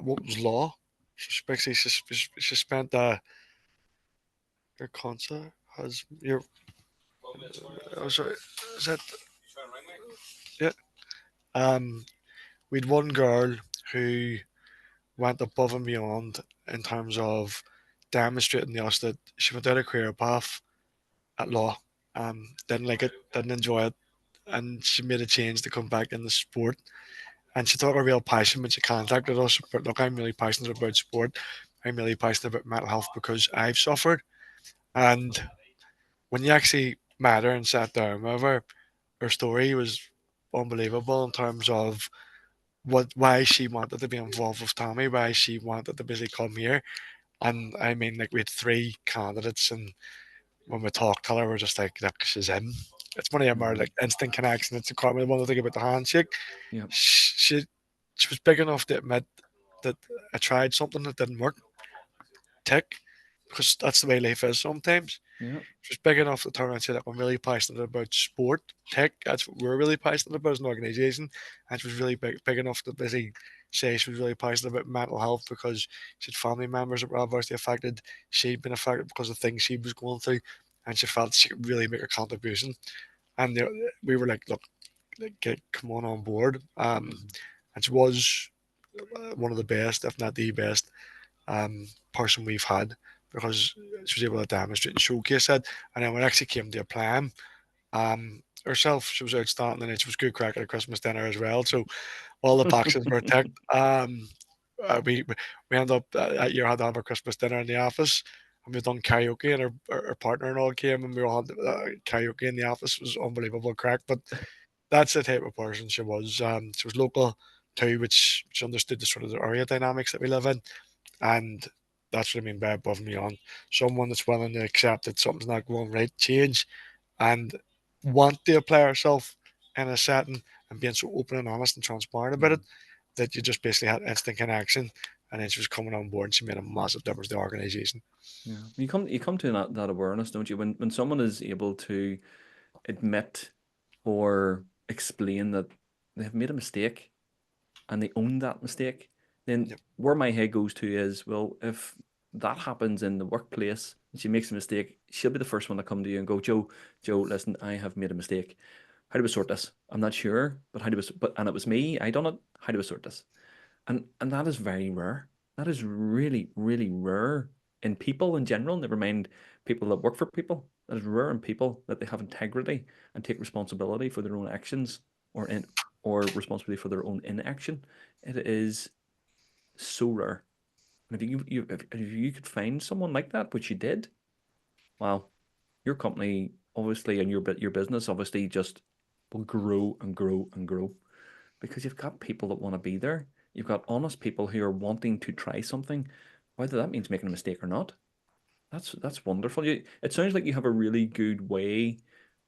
what was law? So basically, she spent your concert has your oh sorry, is that yeah? Um, we had one girl who went above and beyond in terms of demonstrating to us that she went down a career path at law. Didn't like it, didn't enjoy it, and she made a change to come back in the sport. And she took a real passion when she contacted us. But look, I'm really passionate about sport. I'm really passionate about mental health because I've suffered. And when you actually met her and sat down with her story was unbelievable in terms of why she wanted to be involved with Tommy, why she wanted to basically come here. And I mean, like we had three candidates, and when we talked to her, we're just like, look, she's in. It's one of them our Hmm. like instant connection. It's a common one thing about the handshake. Yeah. She she was big enough to admit that I tried something that didn't work. Tick, because that's the way life is sometimes. Yeah. She was big enough to turn around and say, like, I'm really passionate about sport. Tick, that's what we're really passionate about as an organisation. And she was really big enough to basically say she was really passionate about mental health because she had family members that were adversely affected. She'd been affected because of things she was going through. And she felt she could really make a contribution. And we were like come on board. Hmm. And she was one of the best, if not the best, person we've had because she was able to demonstrate and showcase it. And then when it actually came to a plan, herself, she was outstanding and she was good crack at a Christmas dinner as well. So all the boxes were ticked. We ended up that year had to have a Christmas dinner in the office. And we done karaoke, and her partner and all came, and we all had karaoke in the office. It was unbelievable crack. But that's the type of person she was. She was local too, which she understood the sort of the area dynamics that we live in, and that's what I mean by above and beyond. Someone that's willing to accept that something's not going right, change, and want to apply herself in a setting and being so open and honest and transparent about it Hmm. that you just basically had instant connection. And then she was coming on board and she made a massive difference to the organization. Yeah. You come to that awareness, don't you? When someone is able to admit or explain that they have made a mistake and they own that mistake, then Yep. where my head goes to is, well, if that happens in the workplace and she makes a mistake, she'll be the first one to come to you and go, Joe, listen, I have made a mistake. How do we sort this? I'm not sure, but how do we, but, and it was me, I done it. How do we sort this? And that is very rare. That is really, really rare in people in general, never mind people that work for people. That is rare in people that they have integrity and take responsibility for their own actions or in or responsibility for their own inaction. It is so rare. And if you could find someone like that, which you did, wow, your company obviously and your business obviously just will grow and grow and grow because you've got people that want to be there. You've got honest people who are wanting to try something, whether that means making a mistake or not. That's wonderful. It sounds like you have a really good way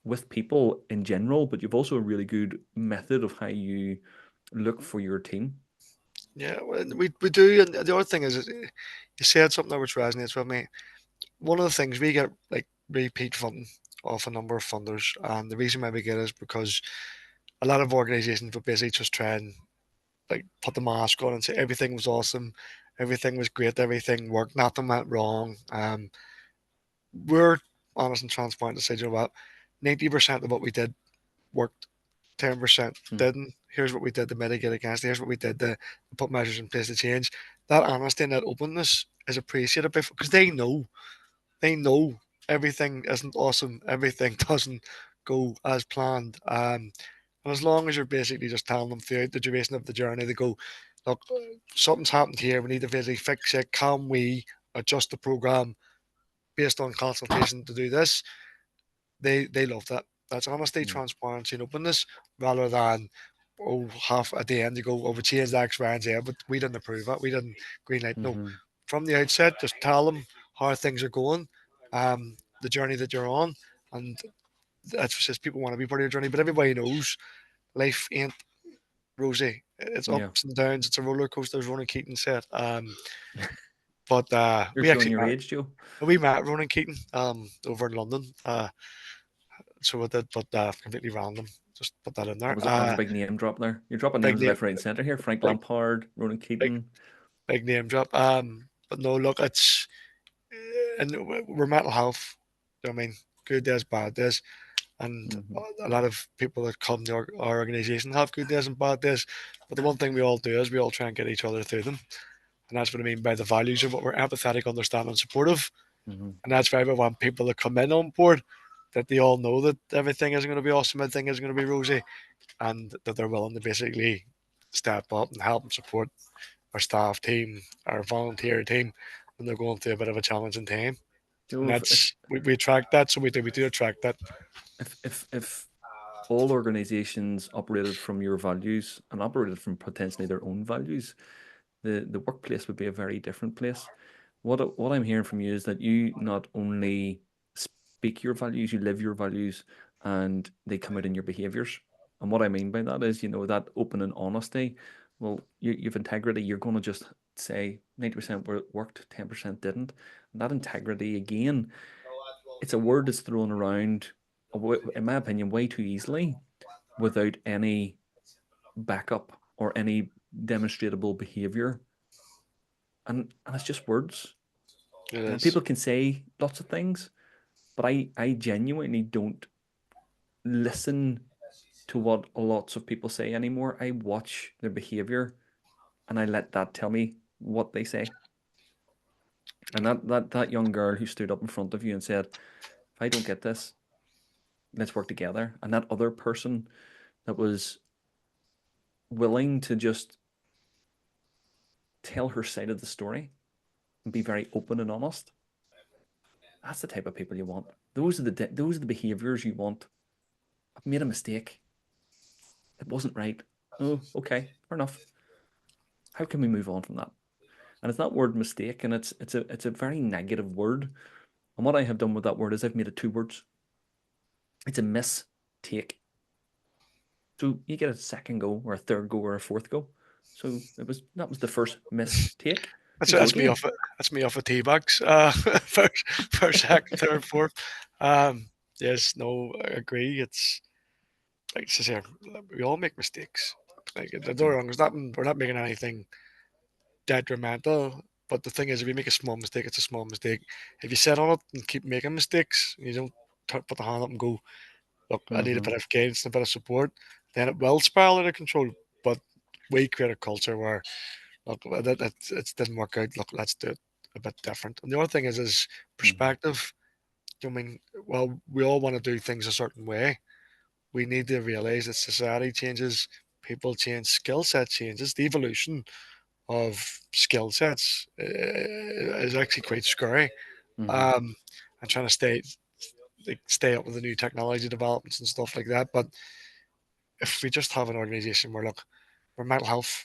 with people in general, but you've also a really good method of how you look for your team. Yeah, well, we do. And the other thing is, you said something that which resonates with me. One of the things we get like repeat funding off a number of funders, and the reason why we get it is because a lot of organizations will basically just try and like put the mask on and say everything was awesome, everything was great, everything worked, nothing went wrong. We're honest and transparent to say, you know what, 90% of what we did worked, 10% Hmm. didn't. Here's what we did to mitigate against it. Here's what we did to put measures in place to change. That honesty and that openness is appreciated because they know everything isn't awesome. Everything doesn't go as planned. And as long as you're basically just telling them throughout the duration of the journey, they go, look, something's happened here. We need to basically fix it. Can we adjust the program based on consultation to do this? They love that. That's honesty, Yeah. transparency, and openness rather than half at the end you go, oh, we changed X, Y, and Z, but we didn't approve it. We didn't green light. No, Hmm. from the outset, just tell them how things are going, the journey that you're on, and that's just people want to be part of your journey. But everybody knows life ain't rosy. It's Yeah. ups and downs. It's a roller coaster, as Ronan Keating said. But You're we showing actually your met. age, Joe. We met Ronan Keating over in London. So I did, but completely random. Just put that in there. That was a big name drop there. You're dropping Big names name, left, right, and center here. Frank big, Lampard, Ronan big, Keating. big name drop. But no, look, it's and we're mental health. I mean, good days, bad days, and Hmm. a lot of people that come to our organization have good days and bad days. But the one thing we all do is we all try and get each other through them, and that's what I mean by the values of what we're empathetic, understanding, supportive, Hmm. and that's why we want people to come in on board. That they all know that everything isn't going to be awesome, everything isn't going to be rosy, and that they're willing to basically step up and help and support our staff team, our volunteer team when they're going through a bit of a challenging time. And Joe, that's we attract that, so we do attract that. if all organizations operated from your values and operated from potentially their own values, the workplace would be a very different place. What I'm hearing from you is that you not only speak your values, you live your values, and they come out in your behaviors. And what I mean by that is, that open and honesty. Well, you've integrity. You're going to just say 90% worked, 10% didn't. And that integrity, again, it's a word that's thrown around, in my opinion, way too easily without any backup or any demonstrable behavior. And it's just words. It People is. can say lots of things, but I genuinely don't listen to what lots of people say anymore. I watch their behavior and I let that tell me what they say. And that young girl who stood up in front of you and said, if I don't get this, let's work together. And that other person that was willing to just tell her side of the story and be very open and honest. That's the type of people you want. Those are the behaviors you want. I've made a mistake. It wasn't right. Oh, okay, fair enough. How can we move on from that? And it's that word mistake, and it's a very negative word. And what I have done with that word is I've made it two words. It's a mistake. So you get a second go or a third go or a fourth go. So that was the first mistake. That's You go that's me again. off it. That's me off of tea bags. First, second, third, fourth. Yes, no, I agree. It's like I say, we all make mistakes. Like, don't get me Yeah. wrong, we're not making anything detrimental. But the thing is, if you make a small mistake, it's a small mistake. If you sit on it and keep making mistakes, and you don't put the hand up and go, look, I need a Mm-hmm. bit of guidance and a bit of support, then it will spiral out of control. But we create a culture where, look, it didn't work out. Look, let's do it a bit different. And the other thing is Mm-hmm. perspective. I mean, well, we all want to do things a certain way. We need to realize that society changes, people change, skill set changes. The evolution of skill sets is actually quite scary. Mm-hmm. Um, and trying to stay up with the new technology developments and stuff like that. But if we just have an organization where, look, where mental health,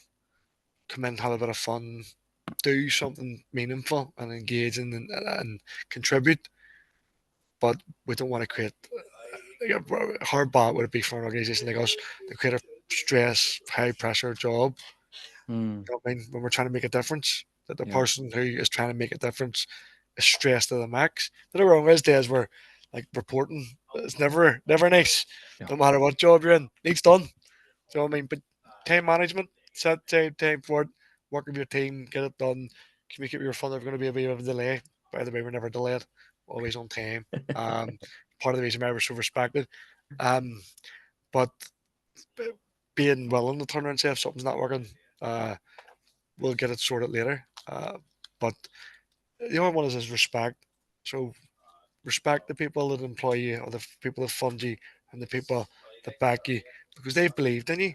come in, have a bit of fun, do something meaningful and engaging and contribute, but we don't want to create, how bad would it be for an organization like us to create a stress, high pressure job? Mm. You know what I mean? When we're trying to make a difference, that the Yeah. person who is trying to make a difference is stressed to the max. But wrong, there's days where, like, reporting is never nice. Yeah. No matter what job you're in, needs done. So I mean, but time management, set time for it, work with your team, get it done, communicate with your fund. If we're going to be a bit of a delay, by the way, we're never delayed, always on time. Um, Part of the reason why we're so respected. Um, but being willing to turn around and say if something's not working, uh, we'll get it sorted later. But the other one is respect. So respect the people that employ you, or the people that fund you, and the people that back you, because they've believed in you.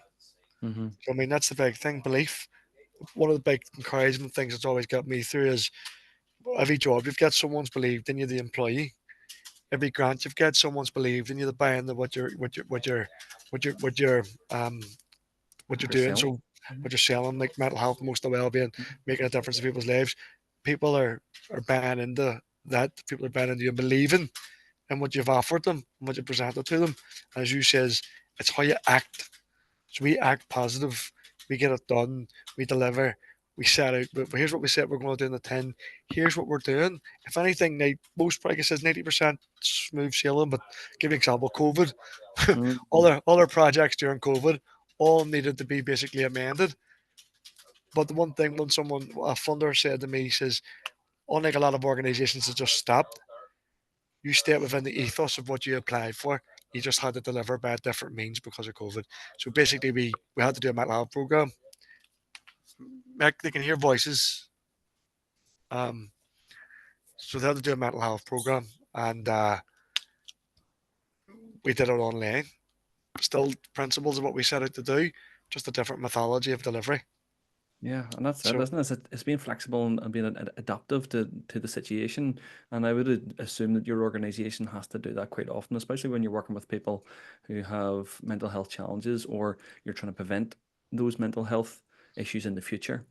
Mm-hmm. So, I mean, that's the big thing, belief. One of the big encouragement things that's always got me through is every job you've got, someone's believed in you, the employee. Every grant you've got, someone's believed in you, the buying the what you're um what you're What you're doing. selling. So what you're selling, like mental health, emotional well-being, making a difference in people's lives. People are buying into that. People are buying into you, and believing in what you've offered them and what you presented to them. And as you says, it's how you act. So we act positive, we get it done, we deliver, we set out. But here's what we said we're going to do in the 10. Here's what we're doing. If anything, most like I says 90% smooth sailing. But give you an example, COVID, Mm-hmm. all our projects during COVID all needed to be basically amended. But the one thing, when a funder said to me, he says, unlike a lot of organisations that just stopped, you stayed within the ethos of what you applied for. You just had to deliver by a different means because of COVID. So basically, we had to do a mental health program. They can hear voices. Um, so they had to do a mental health program, and we did it online. Still principles of what we set out to do, just a different methodology of delivery. Yeah, and that's it, So isn't it? It's being flexible and being adaptive to the situation. And I would assume that your organization has to do that quite often, especially when you're working with people who have mental health challenges or you're trying to prevent those mental health issues in the future.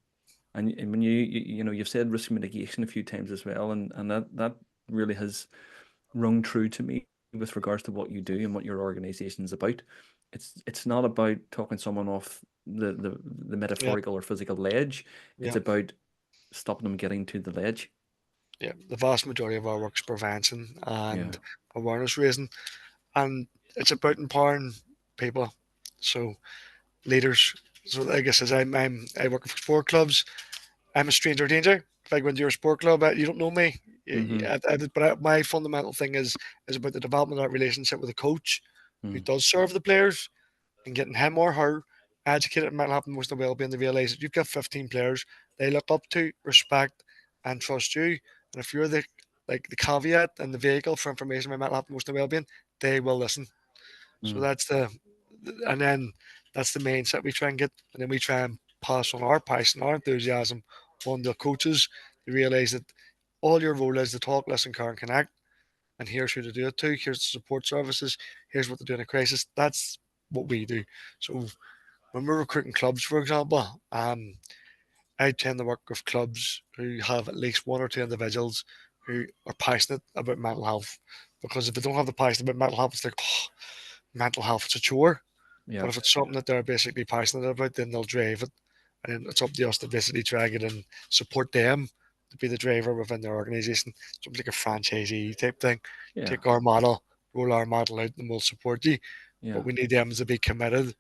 And when you know, you've said risk mitigation a few times as well, and that really has rung true to me with regards to what you do and what your organization is about. It's not about talking someone off the yeah, metaphorical or physical ledge. It's yeah, about stopping them getting to the ledge. yeah. The vast majority of our work's prevention Yeah. and awareness raising, and it's about empowering people. So leaders. So like I says, I work for sport clubs. I'm a stranger danger. If I go into your sport club, you don't know me. Mm-hmm. My fundamental thing is about the development of that relationship with a coach who Mm. does serve the players, and getting him or her educated in mental health and emotional well-being to realise that you've got 15 players they look up to, respect, and trust you. And if you're the caveat and the vehicle for information about mental health and emotional well-being, they will listen. So Mm. and then that's the mindset we try and get, and then we try and pass on our passion, our enthusiasm on the coaches to realise that all your role is to talk, listen, care, and connect. And here's who to do it to. Here's the support services. Here's what to do in a crisis. That's what we do. So when we're recruiting clubs, for example, I tend to work with clubs who have at least one or two individuals who are passionate about mental health. Because if they don't have the passion about mental health, it's like, oh, mental health, it's a chore. Yeah. But if it's something that they're basically passionate about, then they'll drive it. And then it's up to us to basically drag it and support them to be the driver within their organisation. Something like a franchisee type thing. Yeah. Take our model, roll our model out, and we'll support you. Yeah. But we need them to be committed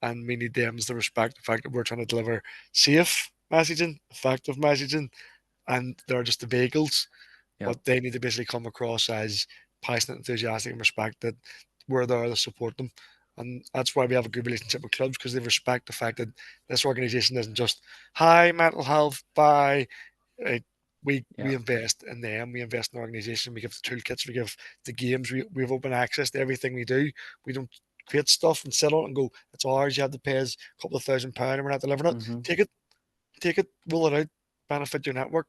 and we need them to respect the fact that we're trying to deliver safe messaging, effective messaging, and they're just the vehicles, Yeah. but they need to basically come across as passionate, enthusiastic, and respect that we're there to support them. And that's why we have a good relationship with clubs because they respect the fact that this organisation isn't just hi mental health, bye. Right? We Yeah. invest in them. We invest in the organisation. We give the toolkits. We give the games. We have open access to everything we do. We don't create stuff and sit on it and go, it's ours. You have to pay us a couple of £1,000 and we're not delivering it. Hmm. Take it, roll it out, benefit your network.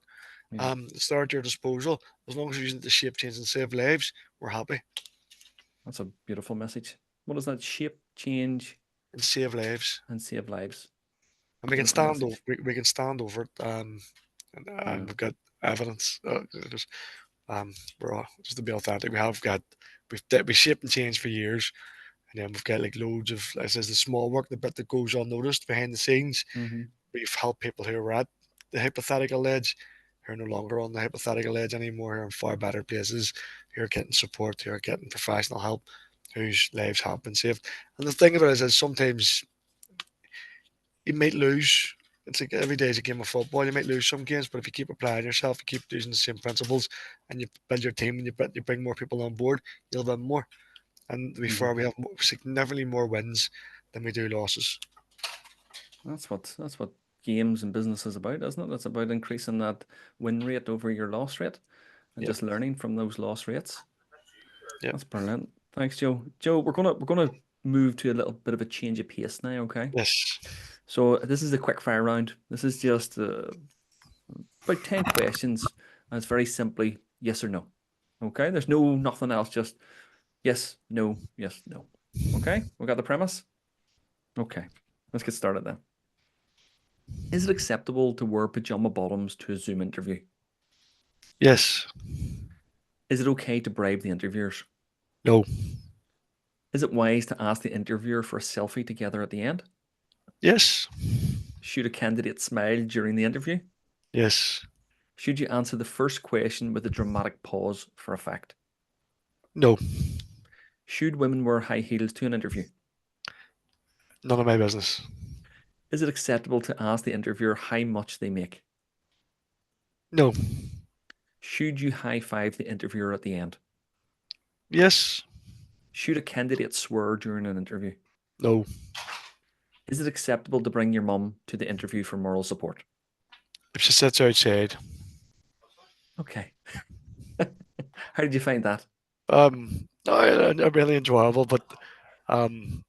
Yeah. It's there at your disposal. As long as you're using it to shape, change, and save lives, we're happy. That's a beautiful message. What does that shape, change, And save lives. and save lives? And we can Beautiful stand over message. we can stand over it. And Yeah. we've got evidence. Just, we're all, just to be authentic. We shaped and changed for years, and then we've got like loads of like I says the small work, the bit that goes unnoticed behind the scenes. Hmm. We've helped people who are at the hypothetical edge, who are no longer on the hypothetical edge anymore, who are in far better places, who are getting support, who are getting professional help, whose lives have been saved. And the thing about it is sometimes you might lose. It's like every day is a game of football. You might lose some games, but if you keep applying yourself, you keep using the same principles, and you build your team, and you bring more people on board, you'll win more. And Hmm. before we have significantly more wins than we do losses. That's what games and business is about, isn't it? It's about increasing that win rate over your loss rate and Yep. just learning from those loss rates. Yep. That's brilliant. Thanks, Joe. Joe, we're gonna move to a little bit of a change of pace now, okay? Yes. So this is a quick fire round. This is just about 10 questions, and it's very simply yes or no. Okay? There's no nothing else, just yes, no, yes, no. Okay? We got the premise? Okay. Let's get started then. Is it acceptable to wear pajama bottoms to a Zoom interview? Yes. Is it okay to bribe the interviewers? No. Is it wise to ask the interviewer for a selfie together at the end? Yes. Should a candidate smile during the interview? Yes. Should you answer the first question with a dramatic pause for effect? No. Should women wear high heels to an interview? None of my business. Is it acceptable to ask the interviewer how much they make? No. Should you high five the interviewer at the end? Yes. Should a candidate swear during an interview? No. Is it acceptable to bring your mum to the interview for moral support? If she sits outside. Okay. How did you find that? No, really enjoyable, but um,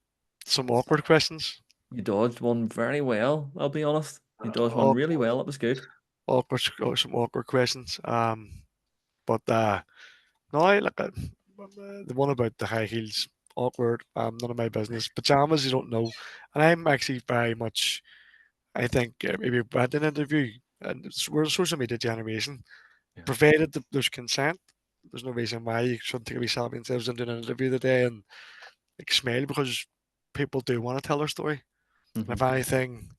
some awkward questions. You dodged one very well, I'll be honest. You dodged one really well. That was good. Some awkward questions. But no, I like the one about the high heels, awkward. None of my business. Pajamas, you don't know. And I'm actually very much. I think maybe at an interview, and we're a social media generation. Yeah. Provided that there's consent, there's no reason why you shouldn't take a wee selfie themselves and do an interview today and like smile because people do want to tell their story. And Hmm. if anything,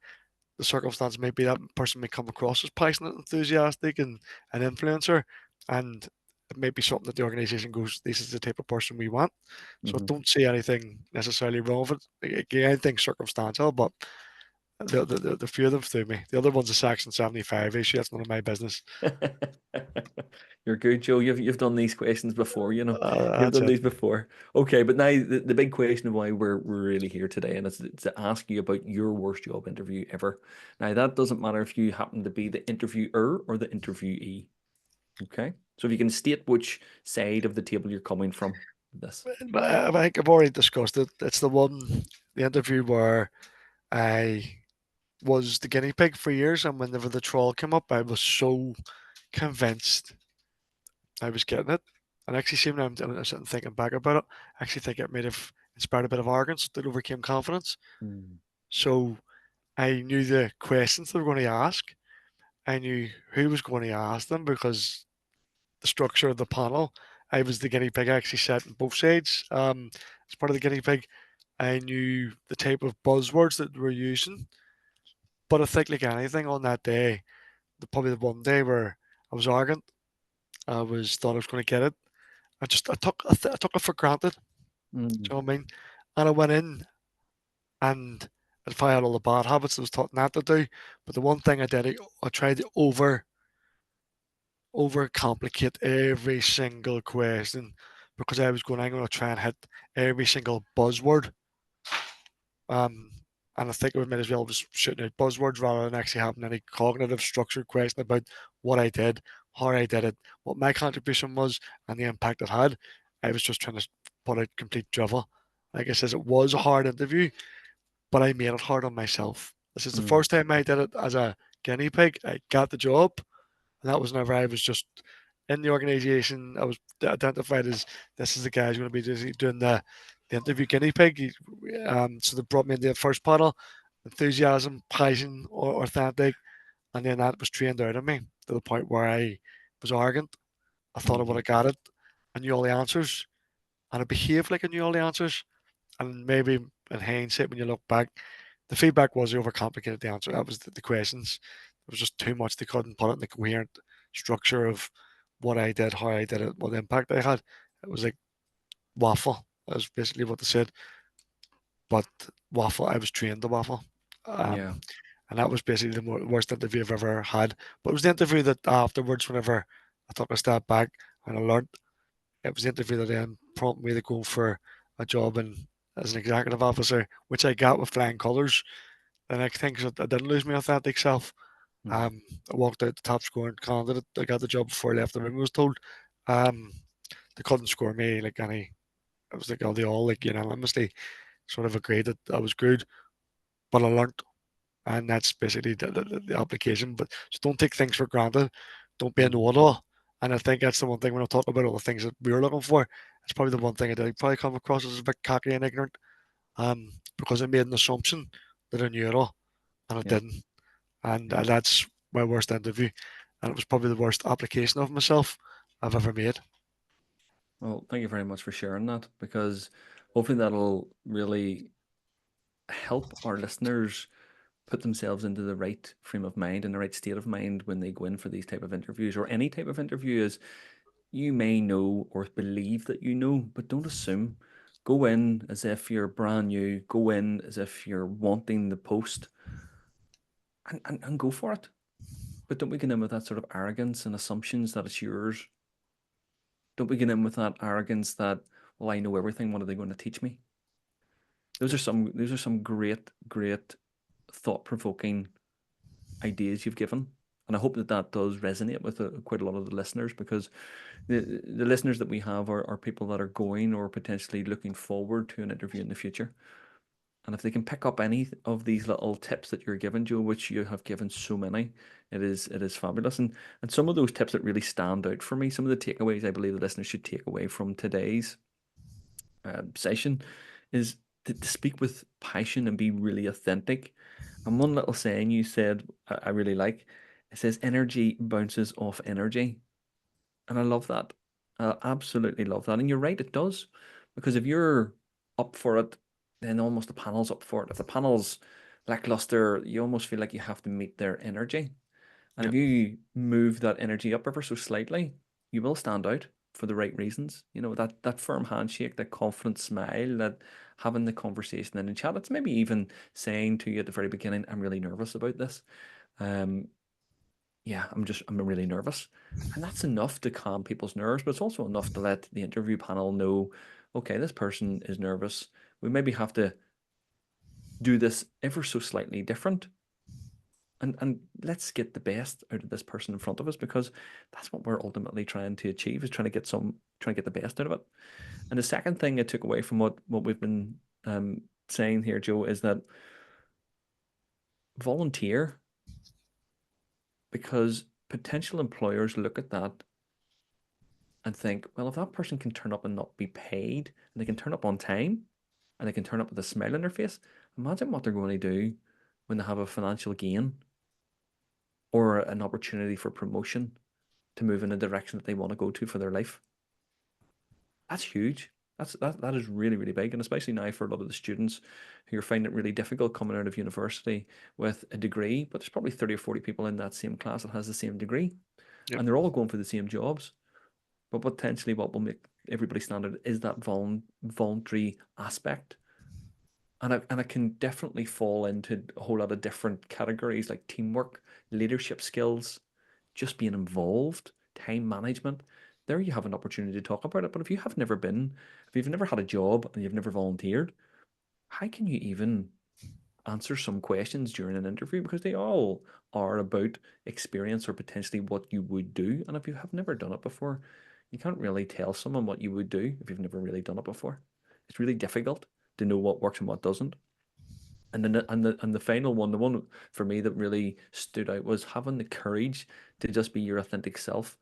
the circumstance may be that person may come across as passionate, enthusiastic, and an influencer, and it may be something that the organisation goes, "This is the type of person we want." So I Hmm. don't see anything necessarily wrong with it. Again, anything circumstantial, but the few of them threw me. The other one's a Section 75 issue. That's none of my business. You're good, Joe. You've done these questions before, you know. You've That's done it. these before. Okay, but now the big question of why we're really here today, and it's to ask you about your worst job interview ever. Now that doesn't matter if you happen to be the interviewer or the interviewee. Okay. So if you can state which side of the table you're coming from with this. But I think I've already discussed it. It's the interview where I was the guinea pig for years, and whenever the troll came up, I was so convinced I was getting it. And actually, seeing I'm sitting thinking back about it, I actually think it might have inspired a bit of arrogance that overcame confidence. Mm. So I knew the questions they were going to ask. I knew who was going to ask them because the structure of the panel, I was the guinea pig. I actually sat on both sides. As part of the guinea pig, I knew the type of buzzwords that they were using. But I think, like anything on that day, probably the one day where I was arrogant, I was thought I was going to get it. I took it for granted. Do Mm. you know what I mean? And I went in and if I had all the bad habits I was taught not to do. But the one thing I did, I tried to overcomplicate every single question because I'm going to try and hit every single buzzword. Um, and I think we might as well just shooting out buzzwords rather than actually having any cognitive structured question about what I did, how I did it, what my contribution was, and the impact it had. I was just trying to put out complete drivel. Like I says, it was a hard interview, but I made it hard on myself. This is the Mm, first time I did it as a guinea pig. I got the job, and that was whenever I was just in the organization. I was identified as this is the guy who's going to be doing the interview guinea pig. So they brought me in the first panel, enthusiasm, passion, authentic, and then that was trained out of me to the point where I was arrogant. I thought I would hmm have got it. I knew all the answers, and I behaved like I knew all the answers. And maybe in hindsight, when you look back, the feedback was they overcomplicated the answer. That was the questions. It was just too much. They couldn't put it in the coherent structure of what I did, how I did it, what impact I had. It was like waffle. That was basically what they said. But waffle, I was trained to waffle. Yeah. Um, and that was basically the worst interview I've ever had. But it was the interview that afterwards, whenever I took a step back and I learned, it was the interview that then prompted me to go for a job as an executive officer, which I got with flying colours. The next thing is that I didn't lose my authentic self. Mm. Um, I walked out the top scoring candidate. I got the job before I left the room, I was told. Um, they couldn't score me like any. It was like, oh, they all like unanimously sort of agreed that I was good, but I learned, and that's basically the application. But just don't take things for granted. Don't be a Mm. know-it-all. And I think that's the one thing when I talk about all the things that we were looking for. It's probably the one thing I did probably come across as a bit cocky and ignorant, because I made an assumption that I knew it all, and I Yeah. didn't. And Yeah. that's my worst interview, and it was probably the worst application of myself I've ever made. Well, thank you very much for sharing that because hopefully that'll really help our listeners put themselves into the right frame of mind and the right state of mind when they go in for these type of interviews or any type of interview. Is you may know or believe that you know, but don't assume. Go in as if you're brand new. Go in as if you're wanting the post and go for it. But don't we get in with that sort of arrogance and assumptions that it's yours. Don't we get in with that arrogance that, well, I know everything. What are they going to teach me? Those are some great thought provoking ideas you've given. And I hope that that does resonate with quite a lot of the listeners because the listeners that we have are people that are going or potentially looking forward to an interview in the future. And if they can pick up any of these little tips that you're giving, Joe, which you have given so many, it is fabulous. And some of those tips that really stand out for me, some of the takeaways I believe the listeners should take away from today's session is to speak with passion and be really authentic. And one little saying you said I really like, it says energy bounces off energy. And I love that. I absolutely love that. And you're right, it does. Because if you're up for it, then almost the panel's up for it. If the panel's lackluster, you almost feel like you have to meet their energy. And if Yep, you move that energy up ever so slightly, you will stand out for the right reasons. That firm handshake, that confident smile, that having the conversation in the chat. It's maybe even saying to you at the very beginning, I'm really nervous about this. Um, yeah, I'm really nervous. And that's enough to calm people's nerves, but it's also enough to let the interview panel know, okay, this person is nervous. We maybe have to do this ever so slightly different. And let's get the best out of this person in front of us because that's what we're ultimately trying to achieve is trying to get the best out of it. And the second thing I took away from what we've been saying here, Joe, is that volunteer because potential employers look at that and think, well, if that person can turn up and not be paid, and they can turn up on time, and they can turn up with a smile on their face, imagine what they're going to do when they have a financial gain or an opportunity for promotion to move in a direction that they want to go to for their life. That's huge. That is really, really big. And especially now for a lot of the students who are finding it really difficult coming out of university with a degree, but there's probably 30 or 40 people in that same class that has the same degree. yep, And they're all going for the same jobs. But potentially what will make everybody stand out is that voluntary aspect. and it can definitely fall into a whole lot of different categories like teamwork, leadership skills, just being involved, time management. There you have an opportunity to talk about it. But if you've never had a job and you've never volunteered, how can you even answer some questions during an interview? Because they all are about experience or potentially what you would do. And if you have never done it before, you can't really tell someone what you would do if you've never really done it before. It's really difficult to know what works and what doesn't. And the final one, the one for me that really stood out was having the courage to just be your authentic self.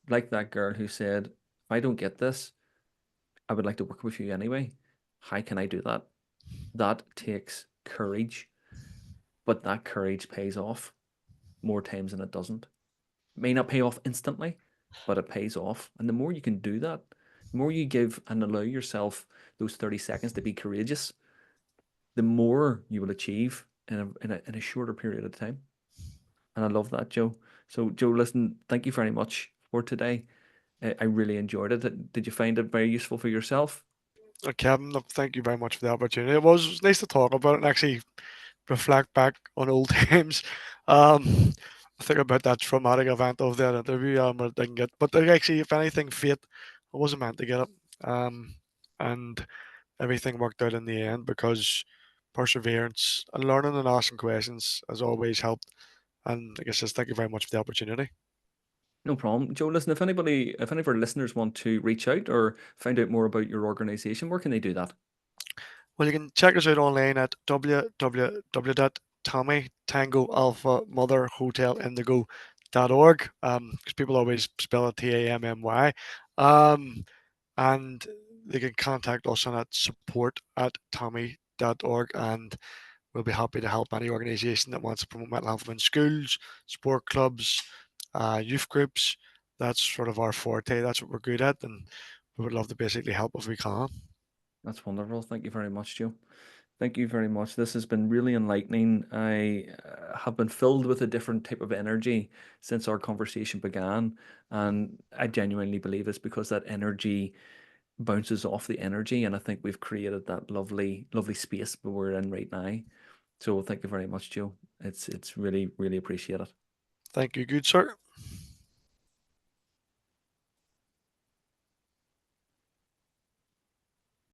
Like that girl who said, if I don't get this, I would like to work with you anyway. How can I do that? That takes courage, but that courage pays off more times than it doesn't. It may not pay off instantly, but it pays off. And the more you can do that, the more you give and allow yourself those 30 seconds to be courageous, the more you will achieve in a shorter period of time. And I love that, Joe. So, Joe, listen, thank you very much for today. I really enjoyed it. Did you find it very useful for yourself? Kevin, look, thank you very much for the opportunity. It was nice to talk about it and actually reflect back on old times. Um, I think about that traumatic event of that interview. I didn't get, but actually, if anything, fate, I wasn't meant to get it. Um, and everything worked out in the end because perseverance and learning and asking questions has always helped. And like I says, thank you very much for the opportunity. No problem. Joe, listen, if any of our listeners want to reach out or find out more about your organization, where can they do that? Well, you can check us out online at www.tommytango alpha mother hotel indigo.org. Because people always spell it TAMMY. Um, and they can contact us on at support@tommy.org, and we'll be happy to help any organisation that wants to promote mental health in schools, sport clubs, youth groups. That's sort of our forte. That's what we're good at, and we would love to basically help if we can. That's wonderful. Thank you very much, Joe. Thank you very much. This has been really enlightening. I have been filled with a different type of energy since our conversation began. And I genuinely believe it's because that energy bounces off the energy. And I think we've created that lovely, lovely space where we're in right now. So thank you very much, Joe. It's really, really appreciated. Thank you, good sir.